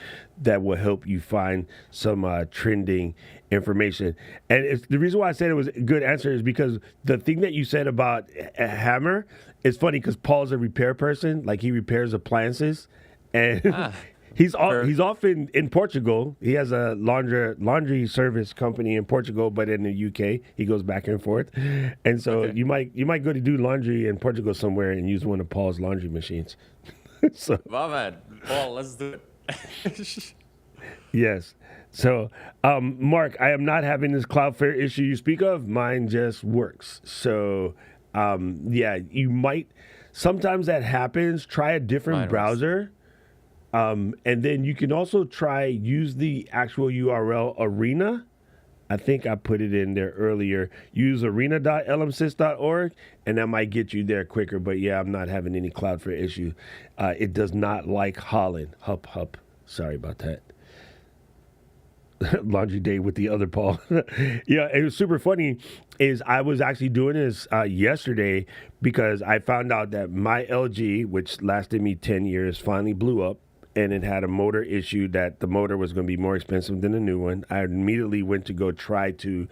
that will help you find some trending information. And the reason why I said it was a good answer is because the thing that you said about a hammer is funny because Paul's a repair person. Like, he repairs appliances, and He's often in Portugal. He has a laundry service company in Portugal, but in the UK, he goes back and forth. And so you might go to do laundry in Portugal somewhere and use one of Paul's laundry machines. So, wow, man, Paul, let's do it. Yes. So, Mark, I am not having this Cloudflare issue you speak of. Mine just works. So, yeah, you might. Sometimes that happens. Try a different browser. And then you can also use the actual URL Arena. I think I put it in there earlier. Use arena.lmsys.org, and that might get you there quicker. But yeah, I'm not having any Cloudflare issue. It does not like Holland. Hup. Sorry about that. Laundry day with the other Paul. Yeah, it was super funny. I was actually doing this yesterday because I found out that my LG, which lasted me 10 years, finally blew up. And it had a motor issue that the motor was going to be more expensive than the new one. I immediately went to go try to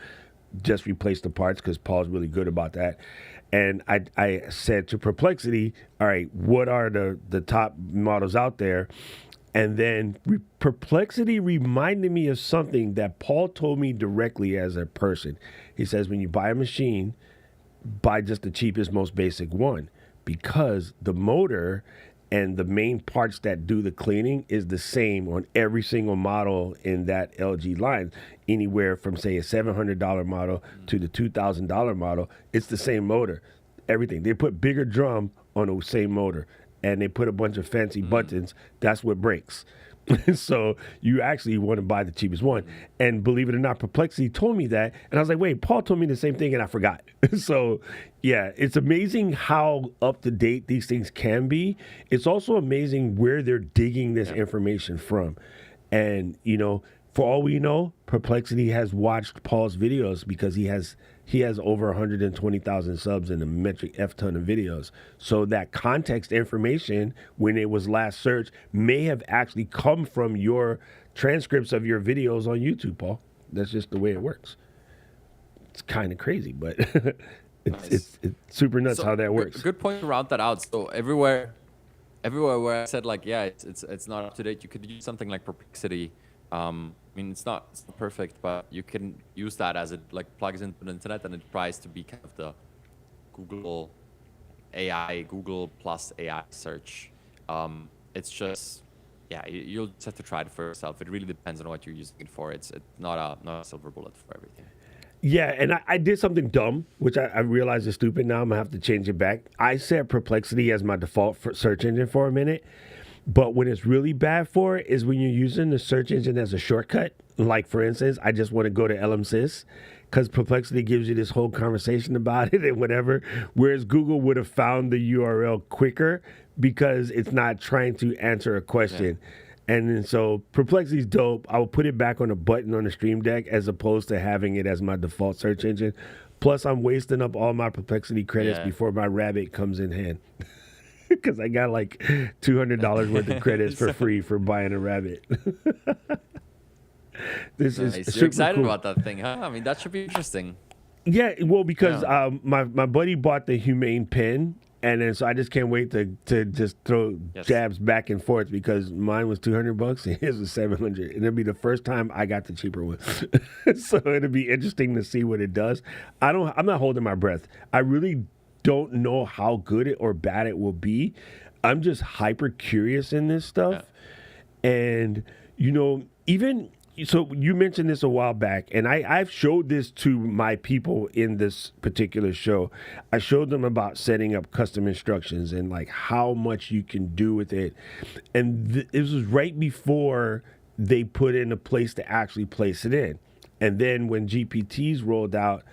just replace the parts because Paul's really good about that. And I said to Perplexity, all right, what are the top models out there? And then Perplexity reminded me of something that Paul told me directly as a person. He says, when you buy a machine, buy just the cheapest, most basic one, because the motor and the main parts that do the cleaning is the same on every single model in that LG line. Anywhere from, say, a $700 model to the $2,000 model, it's the same motor. Everything. They put bigger drum on the same motor, and they put a bunch of fancy buttons. That's what breaks. So you actually want to buy the cheapest one. And believe it or not, Perplexity told me that. And I was like, wait, Paul told me the same thing and I forgot. So yeah, it's amazing how up to date these things can be. It's also amazing where they're digging this information from. And, for all we know, Perplexity has watched Paul's videos because he has over 120,000 subs and a metric F ton of videos. So that context information, when it was last searched, may have actually come from your transcripts of your videos on YouTube, Paul. That's just the way it works. It's kind of crazy, but it's super nuts how that works. Good point to round that out. So everywhere where I said like, yeah, it's not up to date, you could use something like Perplexity. I mean, it's not perfect, but you can use that as it like plugs into the internet, and it tries to be kind of the Google plus AI search. It's just, yeah, you'll just have to try it for yourself. It really depends on what you're using it for. It's not a silver bullet for everything. Yeah, and I did something dumb, which I realize is stupid. Now I'm going to have to change it back. I set Perplexity as my default search engine for a minute. But when it's really bad for it is when you're using the search engine as a shortcut. Like, for instance, I just want to go to LMSys because Perplexity gives you this whole conversation about it and whatever, whereas Google would have found the URL quicker because it's not trying to answer a question. And then so Perplexity's dope. I will put it back on a button on the Stream Deck as opposed to having it as my default search engine. Plus, I'm wasting up all my Perplexity credits before my Rabbit comes in hand. Because I got like $200 worth of credits for free for buying a Rabbit. This Nice. is You're super excited cool. about that thing, huh? I mean, that should be interesting. Yeah, well, because my buddy bought the Humane pen, and then so I just can't wait to just throw jabs back and forth because mine was $200 and his was $700, and it'll be the first time I got the cheaper one. So it'll be interesting to see what it does. I'm not holding my breath. I really don't know how good it or bad it will be. I'm just hyper curious in this stuff, and even. So you mentioned this a while back, and I've showed this to my people in this particular show. I showed them about setting up custom instructions and like how much you can do with it. And it was right before they put in a place to actually place it in. And then when GPTs rolled out,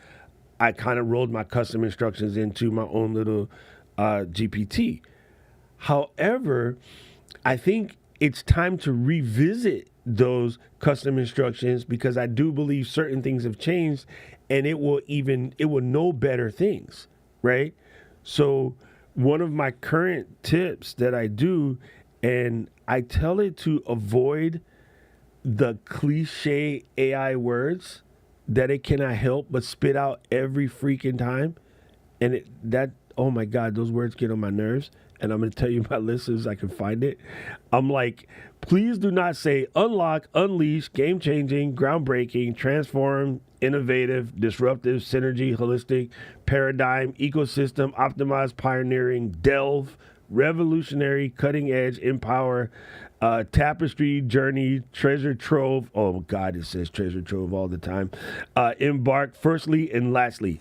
I kind of rolled my custom instructions into my own little GPT. However, I think it's time to revisit those custom instructions because I do believe certain things have changed and it will know better things, right? So one of my current tips that I do, and I tell it to avoid the cliche AI words that it cannot help but spit out every freaking time. And oh my God, those words get on my nerves. And I'm going to tell you my list as I can find it. I'm like, please do not say unlock, unleash, game-changing, groundbreaking, transform, innovative, disruptive, synergy, holistic, paradigm, ecosystem, optimized, pioneering, delve, revolutionary, cutting edge, empower, tapestry, journey, treasure trove. Oh, God, it says treasure trove all the time. Embark, firstly, and lastly.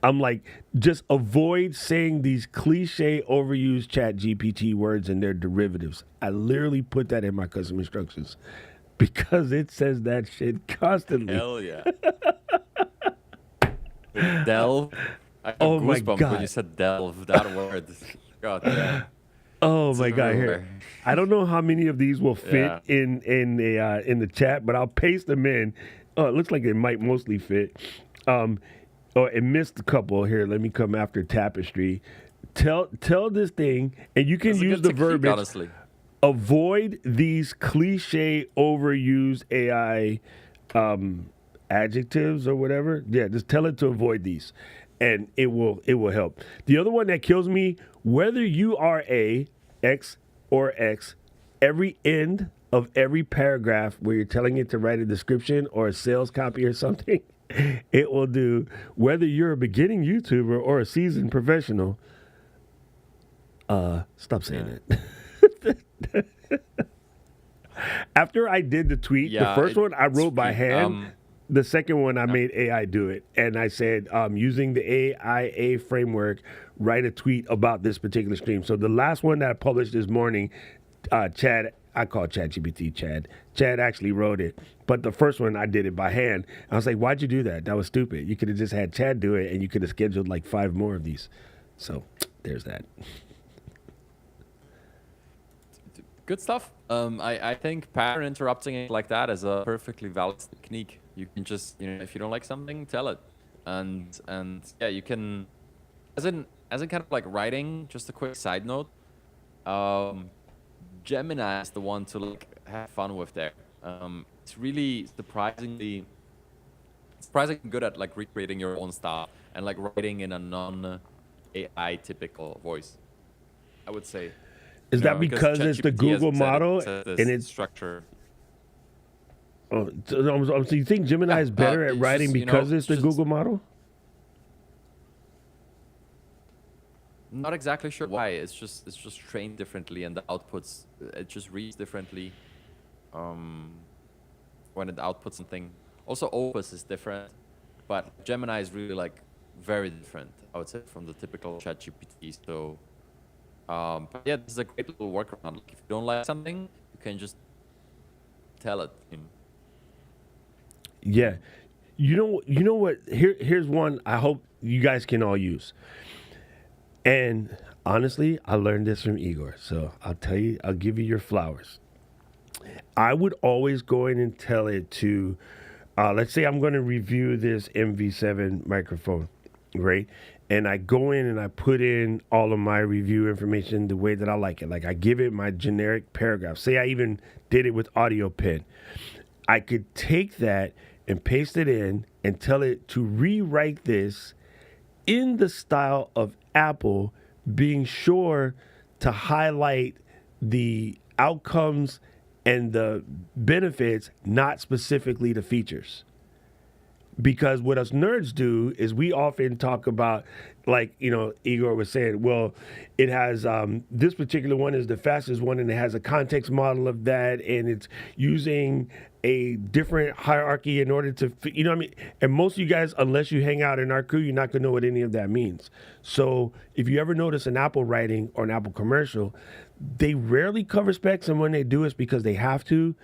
I'm like, just avoid saying these cliche, overused Chat GPT words and their derivatives. I literally put that in my custom instructions because it says that shit constantly. Hell yeah. Delve. I got goosebumps when you said delve. That word. God damn. Oh my God! Here, I don't know how many of these will fit in the chat, but I'll paste them in. Oh, it looks like they might mostly fit. Oh, it missed a couple here. Let me come after tapestry. Tell this thing, and you can use the verbiage. Honestly. Avoid these cliche, overused AI adjectives or whatever. Yeah, just tell it to avoid these, and it will help. The other one that kills me, whether you are a X or X, every end of every paragraph where you're telling it to write a description or a sales copy or something. It will do, whether you're a beginning YouTuber or a seasoned professional. Stop saying it. After I did the tweet, the first one I wrote by hand. The second one I made AI do it. And I said, using the AIA framework, write a tweet about this particular stream. So the last one that I published this morning, Chad, I call ChatGPT Chad. Chad actually wrote it. But the first one, I did it by hand. I was like, why'd you do that? That was stupid. You could have just had Chad do it, and you could have scheduled like 5 more of these. So there's that. Good stuff. I think pattern interrupting like that is a perfectly valid technique. You can just, if you don't like something, tell it. And yeah, you can, as in kind of like writing, just a quick side note, Gemini is the one to like have fun with there. It's really surprisingly good at like recreating your own style and like writing in a non-AI typical voice, I would say. Is that because it's the Google model and it's structure? Oh, so you think Gemini is better at writing because it's the Google model? Not exactly sure why. It's just trained differently, and the outputs it just reads differently. When it outputs something. Also, Opus is different, but Gemini is really like very different, I would say, from the typical ChatGPT. So, but yeah, this is a great little workaround. Like, if you don't like something, you can just tell it. Yeah. You know what? Here's one I hope you guys can all use. And honestly, I learned this from Igor. So I'll tell you, I'll give you your flowers. I would always go in and tell it to, let's say I'm going to review this MV7 microphone, right? And I go in and I put in all of my review information the way that I like it. Like I give it my generic paragraph. Say I even did it with audio pen. I could take that and paste it in and tell it to rewrite this in the style of Apple, being sure to highlight the outcomes and the benefits, not specifically the features. Because what us nerds do is we often talk about, like, Igor was saying, well, it has, this particular one is the fastest one and it has a context model of that and it's using a different hierarchy in order to, what I mean? And most of you guys, unless you hang out in our crew, you're not going to know what any of that means. So if you ever notice an Apple writing or an Apple commercial, they rarely cover specs, and when they do, it's because they have to.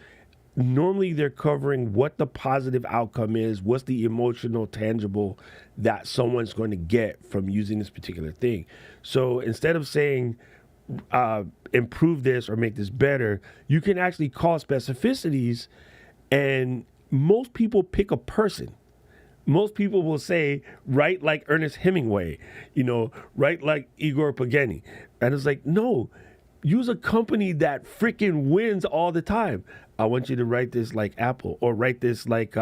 Normally they're covering what the positive outcome is, what's the emotional, tangible that someone's going to get from using this particular thing. So instead of saying, improve this or make this better, you can actually call specificities, and most people pick a person. Most people will say, write like Ernest Hemingway, write like Igor Pagani. And it's like, no, use a company that freaking wins all the time. I want you to write this like Apple, or write this like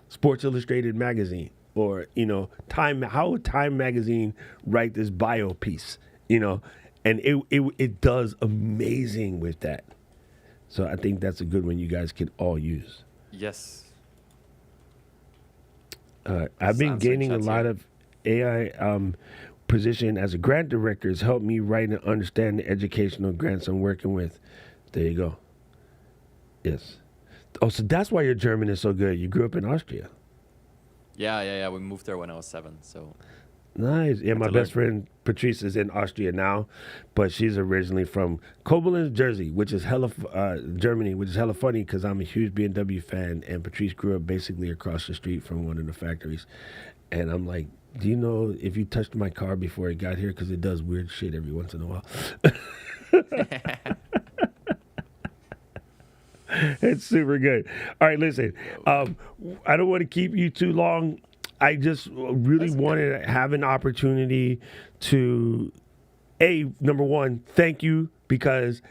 Sports Illustrated magazine, or Time. How would Time magazine write this bio piece? And it does amazing with that. So I think that's a good one you guys could all use. Yes. I've been gaining a lot of AI position as a grant director. Has helped me write and understand the educational grants I'm working with. There you go. Yes. Oh, so that's why your German is so good. You grew up in Austria. Yeah. We moved there when I was 7, so. Nice. Yeah, my best friend Patrice is in Austria now, but she's originally from Koblenz, Jersey, which is Germany, which is hella funny because I'm a huge BMW fan, and Patrice grew up basically across the street from one of the factories. And I'm like, do you know if you touched my car before it got here? Because it does weird shit every once in a while. It's super good. All right, listen. I don't want to keep you too long. I just really wanted to have an opportunity to, number one, thank you, because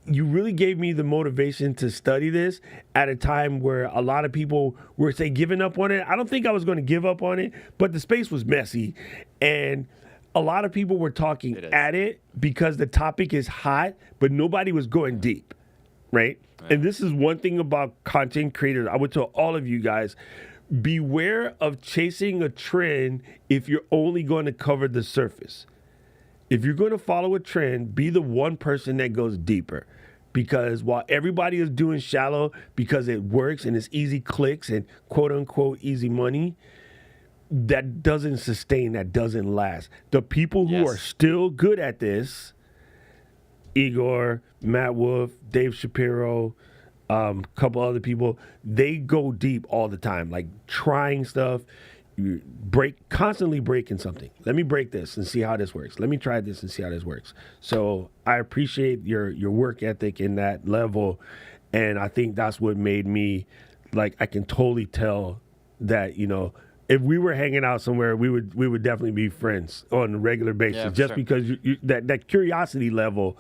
you really gave me the motivation to study this at a time where a lot of people were, say, giving up on it. I don't think I was going to give up on it, but the space was messy, and a lot of people were talking at it because the topic is hot, but nobody was going deep, right? And this is one thing about content creators. I would tell all of you guys, beware of chasing a trend if you're only going to cover the surface. If you're going to follow a trend, be the one person that goes deeper. Because while everybody is doing shallow because it works and it's easy clicks and quote unquote easy money, that doesn't sustain, that doesn't last. The people who are still good at this, Igor, Matt Wolf, Dave Shapiro, couple other people, they go deep all the time, like trying stuff. You constantly breaking something. Let me break this and see how this works. Let me try this and see how this works. So I appreciate your work ethic in that level, and I think that's what made me, like, I can totally tell that, if we were hanging out somewhere, we would definitely be friends on a regular basis, just because that curiosity level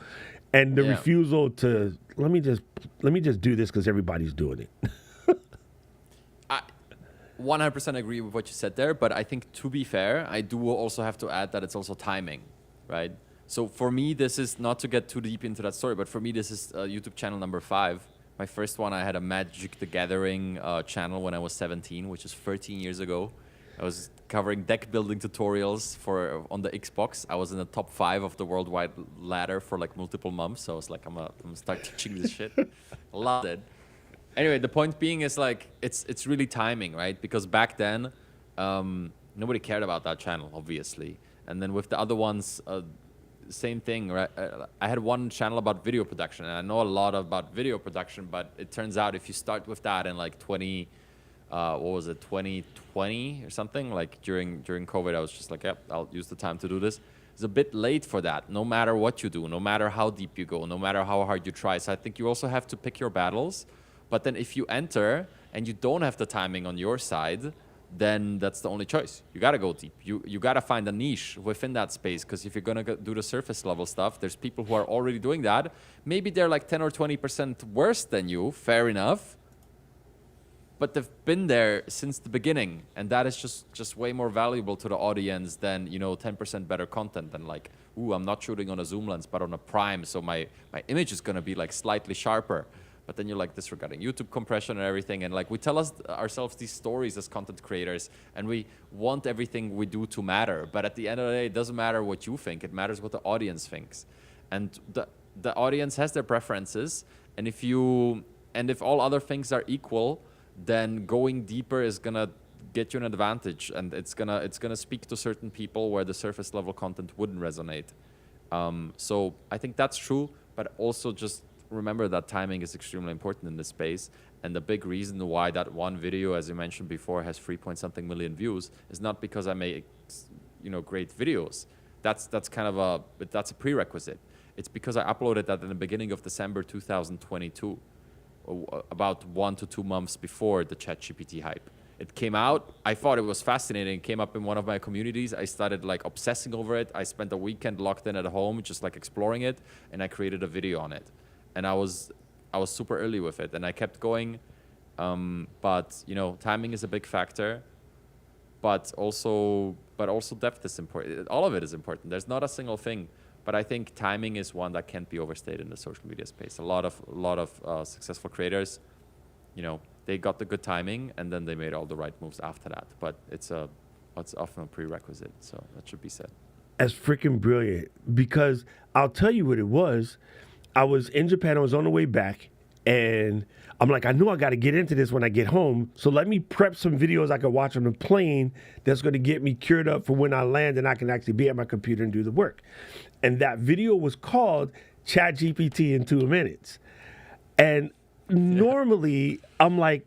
and the refusal to let me just do this because everybody's doing it. I 100% agree with what you said there, but I think, to be fair, I do also have to add that it's also timing, right? So for me, this is not to get too deep into that story, but for me, this is YouTube channel number 5. My first one, I had a Magic the Gathering channel when I was 17, which is 13 years ago. I was covering deck building tutorials on the Xbox. I was in the top 5 of the worldwide ladder for like multiple months. So I was like, I'm gonna start teaching this shit. I loved it. Anyway, the point being is, like, it's really timing, right? Because back then, nobody cared about that channel, obviously. And then with the other ones, same thing, right? I had one channel about video production, and I know a lot about video production, but it turns out if you start with that in like what was it, 2020 or something? Like during COVID, I was just like, yep, I'll use the time to do this. It's a bit late for that, no matter what you do, no matter how deep you go, no matter how hard you try. So I think you also have to pick your battles. But then if you enter and you don't have the timing on your side, then that's the only choice. You got to go deep. You got to find a niche within that space, because if you're going to do the surface level stuff, there's people who are already doing that. Maybe they're like 10 or 20% worse than you, fair enough. But they've been there since the beginning, and that is just way more valuable to the audience than, 10% better content than like, ooh, I'm not shooting on a zoom lens, but on a prime, so my image is gonna be like slightly sharper. But then you're like disregarding YouTube compression and everything, and like we tell ourselves these stories as content creators, and we want everything we do to matter. But at the end of the day, it doesn't matter what you think; it matters what the audience thinks, and the audience has their preferences, and if all other things are equal, then going deeper is gonna get you an advantage, and it's gonna speak to certain people where the surface level content wouldn't resonate. So I think that's true, but also just remember that timing is extremely important in this space. And the big reason why that one video, as you mentioned before, has 3-point-something million views is not because I make great videos. That's a prerequisite. It's because I uploaded that in the beginning of December 2022. About 1 to 2 months before the ChatGPT hype. It came out, I thought it was fascinating, it came up in one of my communities, I started like obsessing over it, I spent a weekend locked in at home, just like exploring it, and I created a video on it. And I was super early with it, and I kept going, but timing is a big factor, but also depth is important. All of it is important, there's not a single thing. But I think timing is one that can't be overstated in the social media space. A lot of successful creators, they got the good timing, and then they made all the right moves after that. But it's often a prerequisite, so that should be said. That's freaking brilliant, because I'll tell you what it was. I was in Japan, I was on the way back, and I'm like, I know I got to get into this when I get home, so let me prep some videos I can watch on the plane that's going to get me cured up for when I land and I can actually be at my computer and do the work. And that video was called ChatGPT in 2 minutes. And normally I'm like,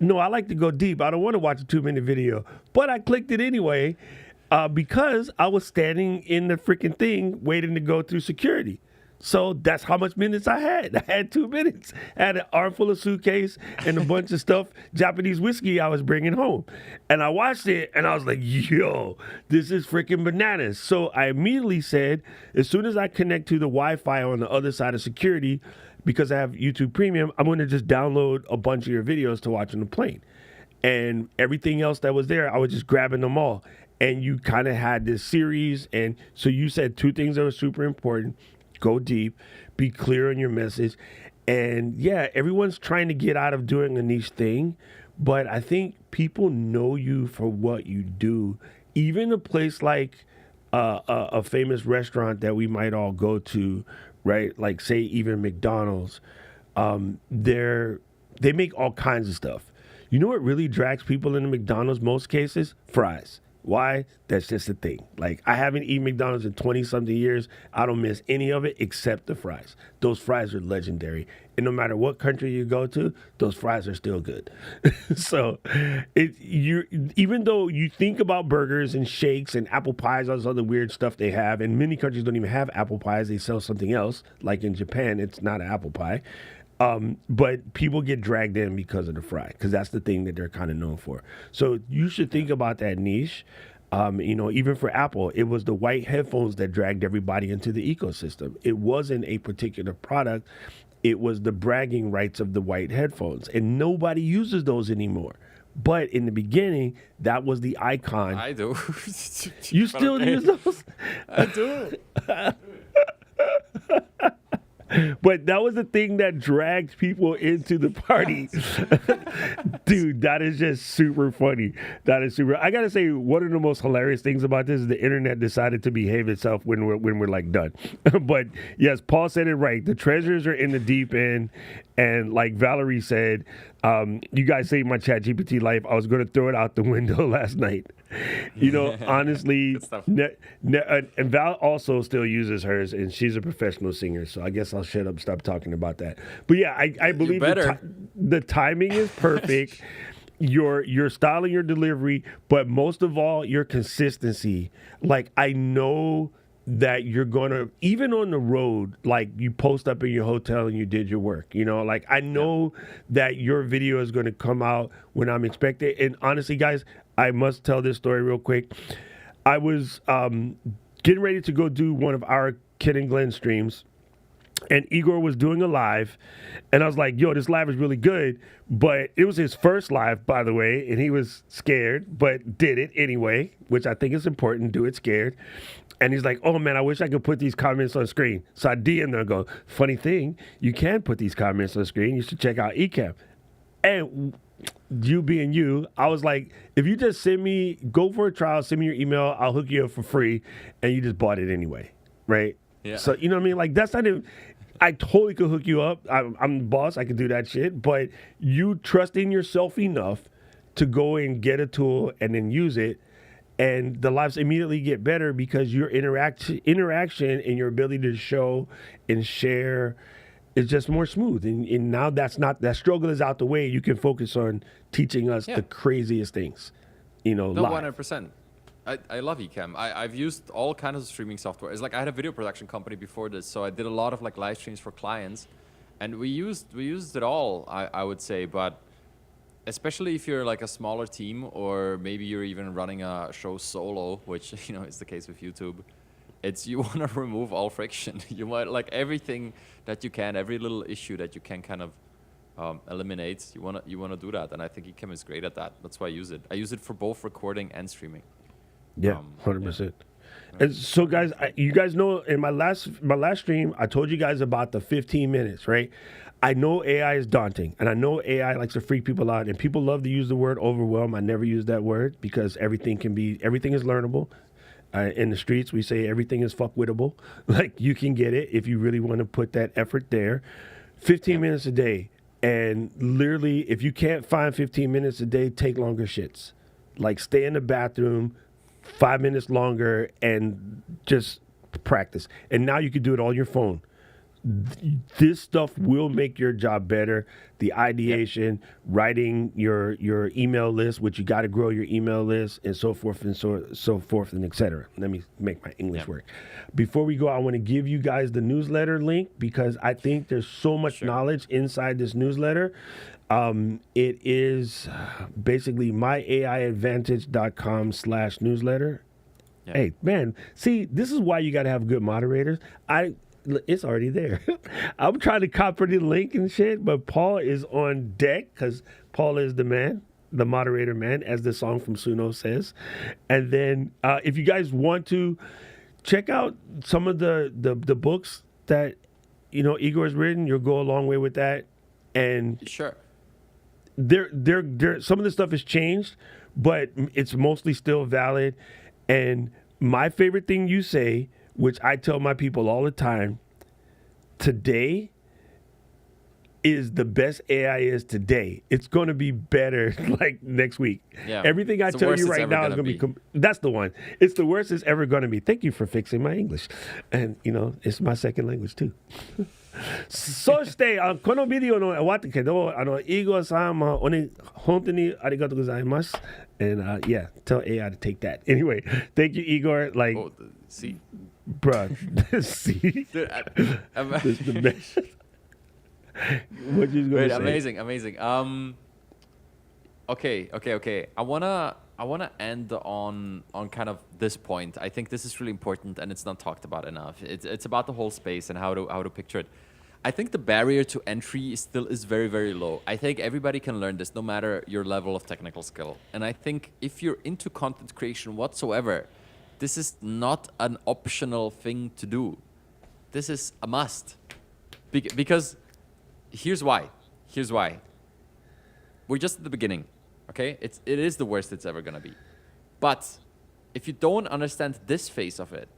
no, I like to go deep. I don't want to watch a 2-minute video. But I clicked it anyway because I was standing in the freaking thing waiting to go through security. So that's how much minutes I had. I had 2 minutes. I had an armful of suitcase and a bunch of stuff, Japanese whiskey I was bringing home. And I watched it and I was like, yo, this is freaking bananas. So I immediately said, as soon as I connect to the Wi-Fi on the other side of security, because I have YouTube Premium, I'm going to just download a bunch of your videos to watch on the plane. And everything else that was there, I was just grabbing them all. And you kind of had this series. And so you said 2 things that were super important. Go deep, be clear on your message. And yeah, everyone's trying to get out of doing a niche thing, but I think people know you for what you do. Even a place like a famous restaurant that we might all go to, right? Like say even McDonald's, they make all kinds of stuff. You know what really drags people into McDonald's most cases? Fries. Why? That's just a thing. Like, I haven't eaten McDonald's in 20-something years. I don't miss any of it except the fries. Those fries are legendary. And no matter what country you go to, those fries are still good. So, even though you think about burgers and shakes and apple pies, all this other weird stuff they have, and many countries don't even have apple pies. They sell something else. Like in Japan, it's not an apple pie. But people get dragged in because of the fry, because that's the thing that they're kind of known for. So you should think about that niche. Even for Apple, it was the white headphones that dragged everybody into the ecosystem. It wasn't a particular product. It was the bragging rights of the white headphones, and nobody uses those anymore. But in the beginning, that was the icon. I do. You still use those? I do. But that was the thing that dragged people into the party. Dude, that is just super funny. That is super. I gotta say, one of the most hilarious things about this is the internet decided to behave itself when we're like done. But yes, Paul said it right. The treasures are in the deep end. And like Valerie said, you guys saved my ChatGPT life. I was going to throw it out the window last night. Honestly, and Val also still uses hers, and she's a professional singer. So I guess I'll shut up, stop talking about that. But yeah, I believe the timing is perfect. your style and your delivery, but most of all, your consistency. Like, I know that you're gonna, even on the road, like you post up in your hotel and you did your work, like I know that your video is gonna come out when I'm expected. And honestly, guys, I must tell this story real quick. I was getting ready to go do one of our Ken and Glenn streams, and Igor was doing a live, and I was like, yo, this live is really good. But it was his first live, by the way, and he was scared, but did it anyway, which I think is important. Do it scared. And he's like, oh, man, I wish I could put these comments on screen. So I DM'd him and go, funny thing, you can put these comments on screen. You should check out Ecamm. And you being you, I was like, if you just go for a trial, send me your email, I'll hook you up for free. And you just bought it anyway, right? Yeah. So, you know what I mean? Like, that's not even, I totally could hook you up. I'm the boss. I could do that shit. But you trusting yourself enough to go and get a tool and then use it, and the lives immediately get better because your interaction and your ability to show and share is just more smooth. And now that struggle is out the way. You can focus on teaching us the craziest things, No, live. 100%. I love Ecamm. I've used all kinds of streaming software. It's like I had a video production company before this, so I did a lot of like live streams for clients, and we used it all. I would say, but especially if you're like a smaller team, or maybe you're even running a show solo, which is the case with YouTube. You want to remove all friction. You want like everything that you can, every little issue that you can kind of eliminate. You want to do that, and I think Ecamm is great at that. That's why I use it. I use it for both recording and streaming. Yeah, 100%. And so, guys, you guys know in my last stream, I told you guys about the 15 minutes, right? I know AI is daunting, and I know AI likes to freak people out, and people love to use the word overwhelm. I never use that word because everything is learnable. In the streets, we say everything is fuckwittable. Like, you can get it if you really want to put that effort there. 15 minutes a day, and literally, if you can't find 15 minutes a day, take longer shits. Like, stay in the bathroom 5 minutes longer and just practice. And now you can do it on your phone. This stuff will make your job better. The ideation, writing your email list, which you got to grow your email list, and so forth and so forth and etc. Let me make my English work. Before we go, I want to give you guys the newsletter link because I think there's so much knowledge inside this newsletter. It is basically myaiadvantage.com/newsletter. Yeah. Hey, man, see, this is why you got to have good moderators. It's already there. I'm trying to copy the link and shit, but Paul is on deck because Paul is the man, the moderator man, as the song from Sunno says. And then if you guys want to check out some of the books that Igor's written, you'll go a long way with that. And sure, there some of the stuff has changed, but it's mostly still valid. And my favorite thing you say, which I tell my people all the time, today is the best AI is today. It's going to be better like next week. Yeah. Everything I tell you right now is going to be. That's the one. It's the worst it's ever going to be. Thank you for fixing my English. And, it's my second language too. そしてこのビデオの終わったけどIgorさんも本当にありがとうございます and yeah, tell AI to take that. Anyway, thank you, Igor. Like, see, bruh, see, dude, this is the best. What you gonna say? Amazing. Okay. I wanna end on kind of this point. I think this is really important, and it's not talked about enough. It's about the whole space and how to picture it. I think the barrier to entry is very, very low. I think everybody can learn this, no matter your level of technical skill. And I think if you're into content creation whatsoever, this is not an optional thing to do. This is a must. Because here's why. We're just at the beginning, okay? It is the worst it's ever gonna be. But if you don't understand this phase of it,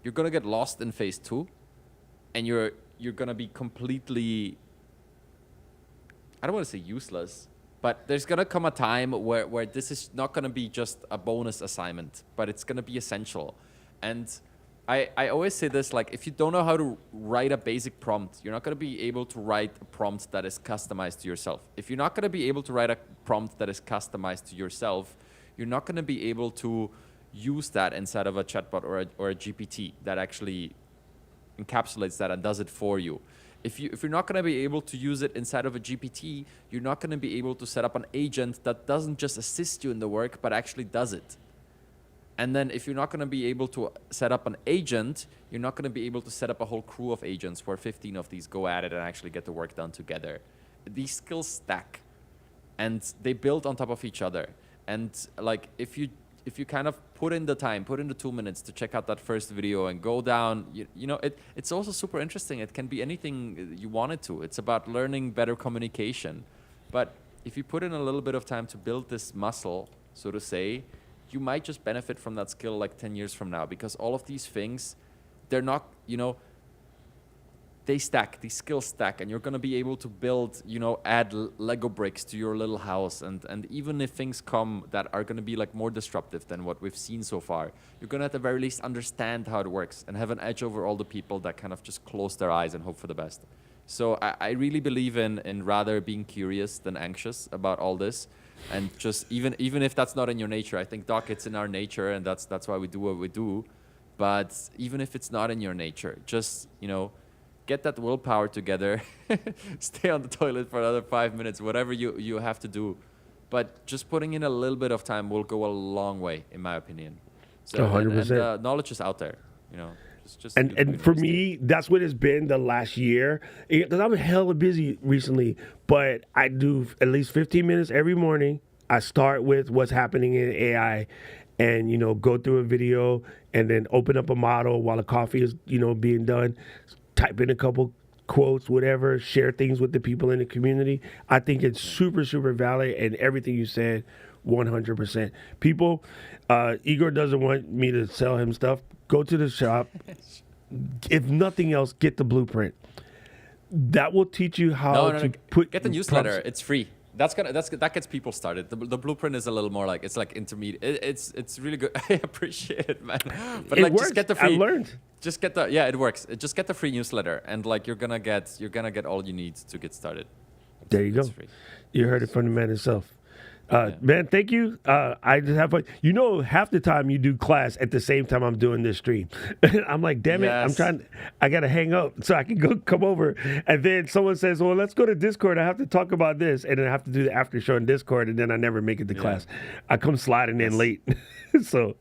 you're gonna get lost in phase 2, and you're gonna be completely, I don't want to say useless, but there's gonna come a time where this is not gonna be just a bonus assignment, but it's gonna be essential. And I always say this, like, if you don't know how to write a basic prompt, you're not going to be able to write a prompt that is customized to yourself. If you're not going to be able to write a prompt that is customized to yourself, you're not going to be able to use that inside of a chatbot or a GPT that actually encapsulates that and does it for you. If you're not going to be able to use it inside of a GPT, you're not going to be able to set up an agent that doesn't just assist you in the work, but actually does it. And then if you're not going to be able to set up an agent, you're not going to be able to set up a whole crew of agents where 15 of these go at it and actually get the work done together. These skills stack, and they build on top of each other. And like, if you kind of put in the time, put in the 2 minutes to check out that first video and go down, you know, it's also super interesting. It can be anything you want it to. It's about learning better communication. But if you put in a little bit of time to build this muscle, so to say, you might just benefit from that skill like 10 years from now, because all of these things, they're not, you know, they stack, these skills stack, and you're going to be able to build, you know, add Lego bricks to your little house. And even if things come that are going to be like more disruptive than what we've seen so far, you're going to at the very least understand how it works and have an edge over all the people that kind of just close their eyes and hope for the best. So I really believe in rather being curious than anxious about all this. And just even if that's not in your nature, I think, Doc, it's in our nature, and that's why we do what we do. But even if it's not in your nature, just, you know, get that willpower together, stay on the toilet for another 5 minutes, whatever you have to do. But just putting in a little bit of time will go a long way, in my opinion. So 100%. And knowledge is out there, you know. And for me, that's what it's been the last year. Because I've been hella busy recently, but I do at least 15 minutes every morning. I start with what's happening in AI and, you know, go through a video and then open up a model while the coffee is, you know, being done. Type in a couple quotes, whatever, share things with the people in the community. I think it's super, super valid, and everything you said, 100%. People, Igor doesn't want me to sell him stuff. Go to the shop. If nothing else, get the blueprint. That will teach you how to put. Get the newsletter. Prompts. It's free. That gets people started. The blueprint is a little more like, it's like intermediate. It's really good. I appreciate it, man. But it like, works. just get the free. I learned. Just get the it works. Just get the free newsletter, and like you're gonna get all you need to get started. There you go. Free. You heard it from the man himself. Man, thank you. I just have fun. You know, half the time you do class at the same time I'm doing this stream. I'm like, damn it, I got to hang up so I can come over. And then someone says, well, let's go to Discord. I have to talk about this. And then I have to do the after show in Discord. And then I never make it to class. I come sliding in late. So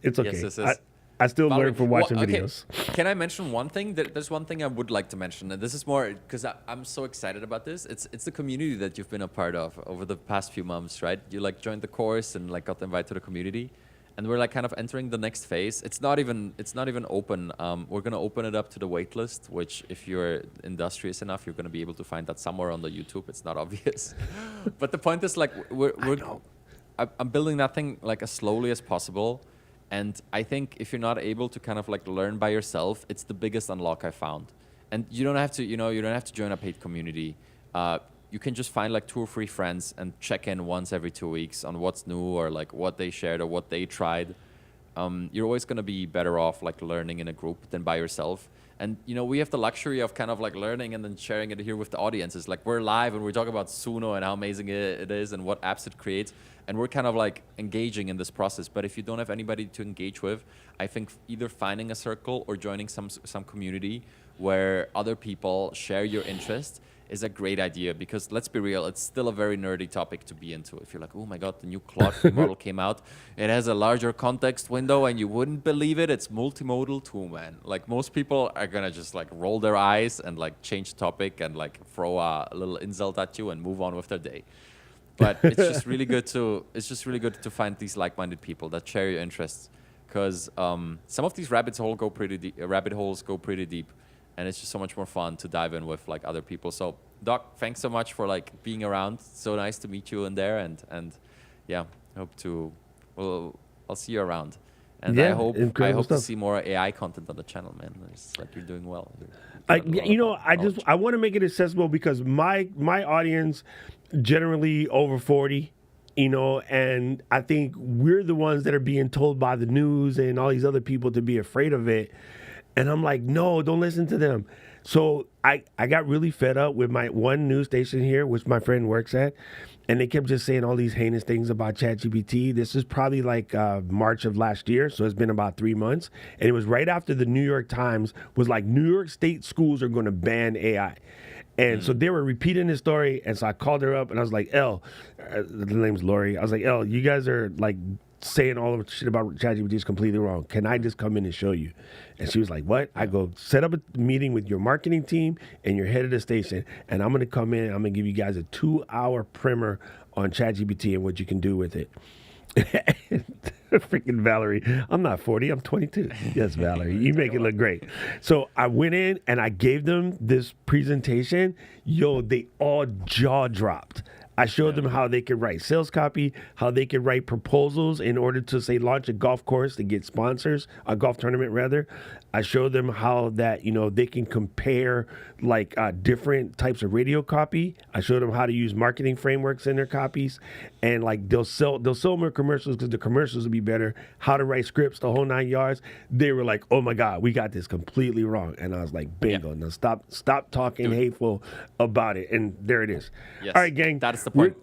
it's okay. Yes. I still Valerie, learn from watching videos. Can I mention one thing? There's one thing I would like to mention, and this is more because I'm so excited about this. It's the community that you've been a part of over the past few months, right? You like joined the course and like got invited to the community, and we're like kind of entering the next phase. It's not even open. We're gonna open it up to the wait list, which if you're industrious enough, you're gonna be able to find that somewhere on the YouTube. It's not obvious, but the point is like I'm building that thing like as slowly as possible. And I think if you're not able to kind of like learn by yourself, it's the biggest unlock I found. And you don't have to join a paid community. You can just find like 2 or 3 friends and check in once every 2 weeks on what's new or like what they shared or what they tried. You're always going to be better off like learning in a group than by yourself. And, you know, we have the luxury of kind of like learning and then sharing it here with the audiences. Like we're live and we're talking about Sunno and how amazing it is and what apps it creates. And we're kind of like engaging in this process. But if you don't have anybody to engage with, I think either finding a circle or joining some community where other people share your interest is a great idea, because let's be real, it's still a very nerdy topic to be into. If you're like, oh my God, the new Claude model came out. It has a larger context window and you wouldn't believe it. It's multimodal too, man. Like most people are gonna just like roll their eyes and like change topic and like throw a little insult at you and move on with their day. But it's just really good to find these like-minded people that share your interests, because some of these rabbit holes go pretty deep. And it's just so much more fun to dive in with like other people. So Doc, thanks so much for like being around. So nice to meet you in there, and yeah, I'll see you around. And yeah, I hope to see more AI content on the channel, man. It's like you're doing well. I want to make it accessible, because my audience generally over 40. And I think we're the ones that are being told by the news and all these other people to be afraid of it. And I'm like, no, don't listen to them. So I got really fed up with my one news station here, which my friend works at. And they kept just saying all these heinous things about ChatGPT. This is probably like March of last year, so it's been about 3 months. And it was right after the New York Times was like, New York State schools are going to ban AI. And so they were repeating this story. And so I called her up and I was like, Elle, the name's Lori. I was like, Elle, you guys are like saying all of the shit about ChatGPT is completely wrong. Can I just come in and show you? And she was like, what? I go, set up a meeting with your marketing team and your head of the station, and I'm going to come in, I'm going to give you guys a 2-hour primer on ChatGPT and what you can do with it. Freaking Valerie, I'm not 40, I'm 22. Yes, Valerie, you make it look great. So I went in and I gave them this presentation. Yo, they all jaw dropped. I showed them how they could write sales copy, how they could write proposals in order to, say, launch a golf course to get sponsors, a golf tournament rather. I showed them how that, they can compare like different types of radio copy. I showed them how to use marketing frameworks in their copies, and like they'll sell more commercials because the commercials will be better. How to write scripts, the whole 9 yards. They were like, "Oh my God, we got this completely wrong," and I was like, "Bingo! Yeah. Now stop talking hateful about it." And there it is. Yes. All right, gang. That's the point.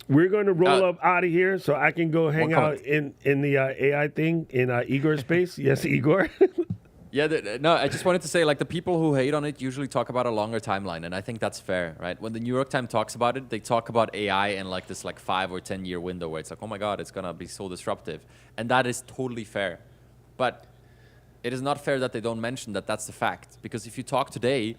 We're going to roll up out of here so I can go hang out in the AI thing in Igor's space. Yes, Igor. Yeah, no, I just wanted to say, like, the people who hate on it usually talk about a longer timeline, and I think that's fair, right? When the New York Times talks about it, they talk about AI in like this 5 or 10 year window where it's like, oh my God, it's gonna be so disruptive, and that is totally fair. But it is not fair that they don't mention that that's the fact, because if you talk today,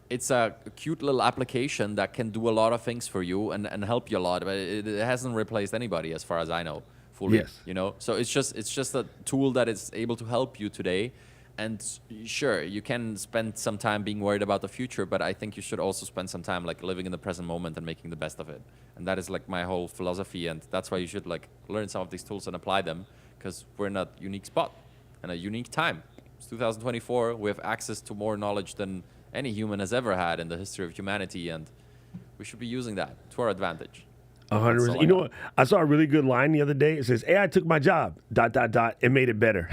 it's a cute little application that can do a lot of things for you and help you a lot, but it hasn't replaced anybody as far as I know fully. Yes. So it's just a tool that is able to help you today. And sure, you can spend some time being worried about the future, but I think you should also spend some time like living in the present moment and making the best of it. And that is like my whole philosophy, and that's why you should like learn some of these tools and apply them, because we're in a unique spot and a unique time. It's 2024. We have access to more knowledge than any human has ever had in the history of humanity, and we should be using that to our advantage. 100%. You know what? I saw a really good line the other day. It says, "AI took my job, ... and made it better."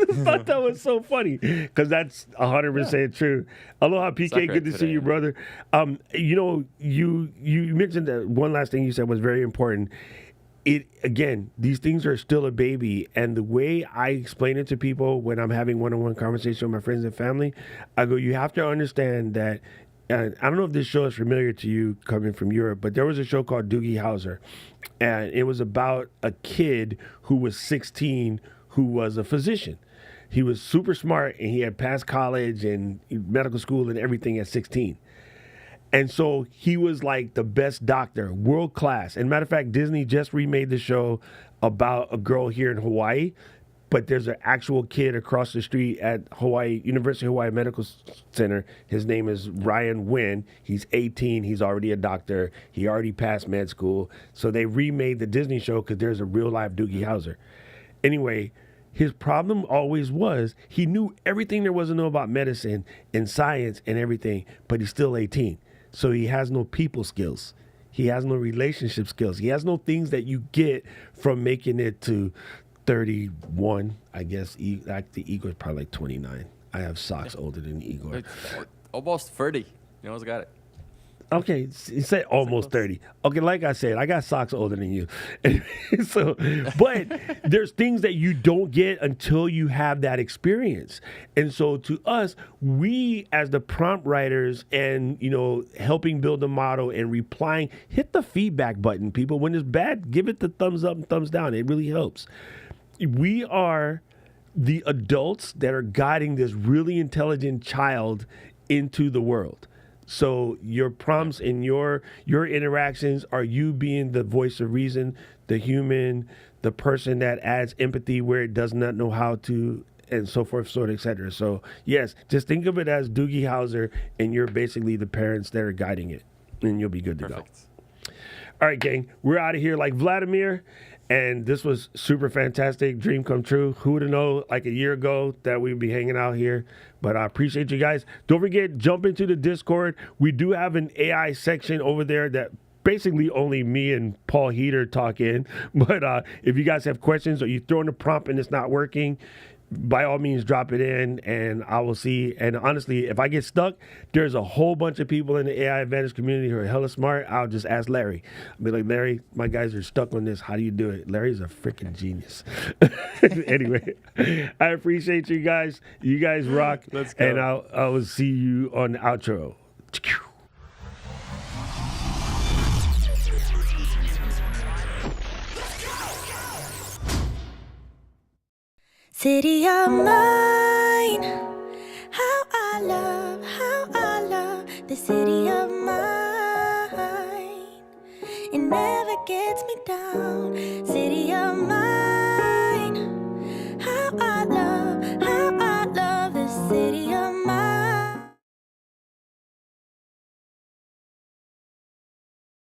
I thought that was so funny because that's 100% true. Aloha, PK. Good to see you, brother. You mentioned that one last thing you said was very important. Again, these things are still a baby, and the way I explain it to people when I'm having one-on-one conversation with my friends and family, I go, you have to understand that. And I don't know if this show is familiar to you coming from Europe, but there was a show called Doogie Howser, and it was about a kid who was 16 who was a physician. He was super smart, and he had passed college and medical school and everything at 16. And so he was like the best doctor, world class. And matter of fact, Disney just remade the show about a girl here in Hawaii, but there's an actual kid across the street at University of Hawaii Medical Center. His name is Ryan Wynn. He's 18. He's already a doctor. He already passed med school. So they remade the Disney show because there's a real life Doogie Howser. Anyway, his problem always was he knew everything there was to know about medicine and science and everything, but he's still 18. So he has no people skills. He has no relationship skills. He has no things that you get from making it to 31, I guess. Igor's probably like 29. I have socks older than Igor. Almost 30. You almost got it. Okay, he said almost 30. Okay, like I said, I got socks older than you. So, but there's things that you don't get until you have that experience. And so to us, we as the prompt writers and, helping build a model and replying, hit the feedback button, people. When it's bad, give it the thumbs up and thumbs down. It really helps. We are the adults that are guiding this really intelligent child into the world. So your prompts and your interactions are you being the voice of reason, the human, the person that adds empathy where it does not know how to, and so forth, sort of, et cetera. So yes, just think of it as Doogie Howser, and you're basically the parents that are guiding it, and you'll be good to go. All right, gang, we're out of here like Vladimir. And this was super fantastic. Dream come true. Who would have known like a year ago that we'd be hanging out here? But I appreciate you guys. Don't forget, jump into the Discord. We do have an AI section over there that basically only me and Paul Heater talking. But if you guys have questions or you throw in a prompt and it's not working, by all means, drop it in, and I will see. And honestly, if I get stuck, there's a whole bunch of people in the AI Advantage community who are hella smart. I'll just ask Larry. I'll be like, Larry, my guys are stuck on this. How do you do it? Larry's a freaking genius. Anyway, I appreciate you guys. You guys rock. Let's go. And I will see you on the outro. City of mine, how I love the city of mine. It never gets me down. City of mine, how I love.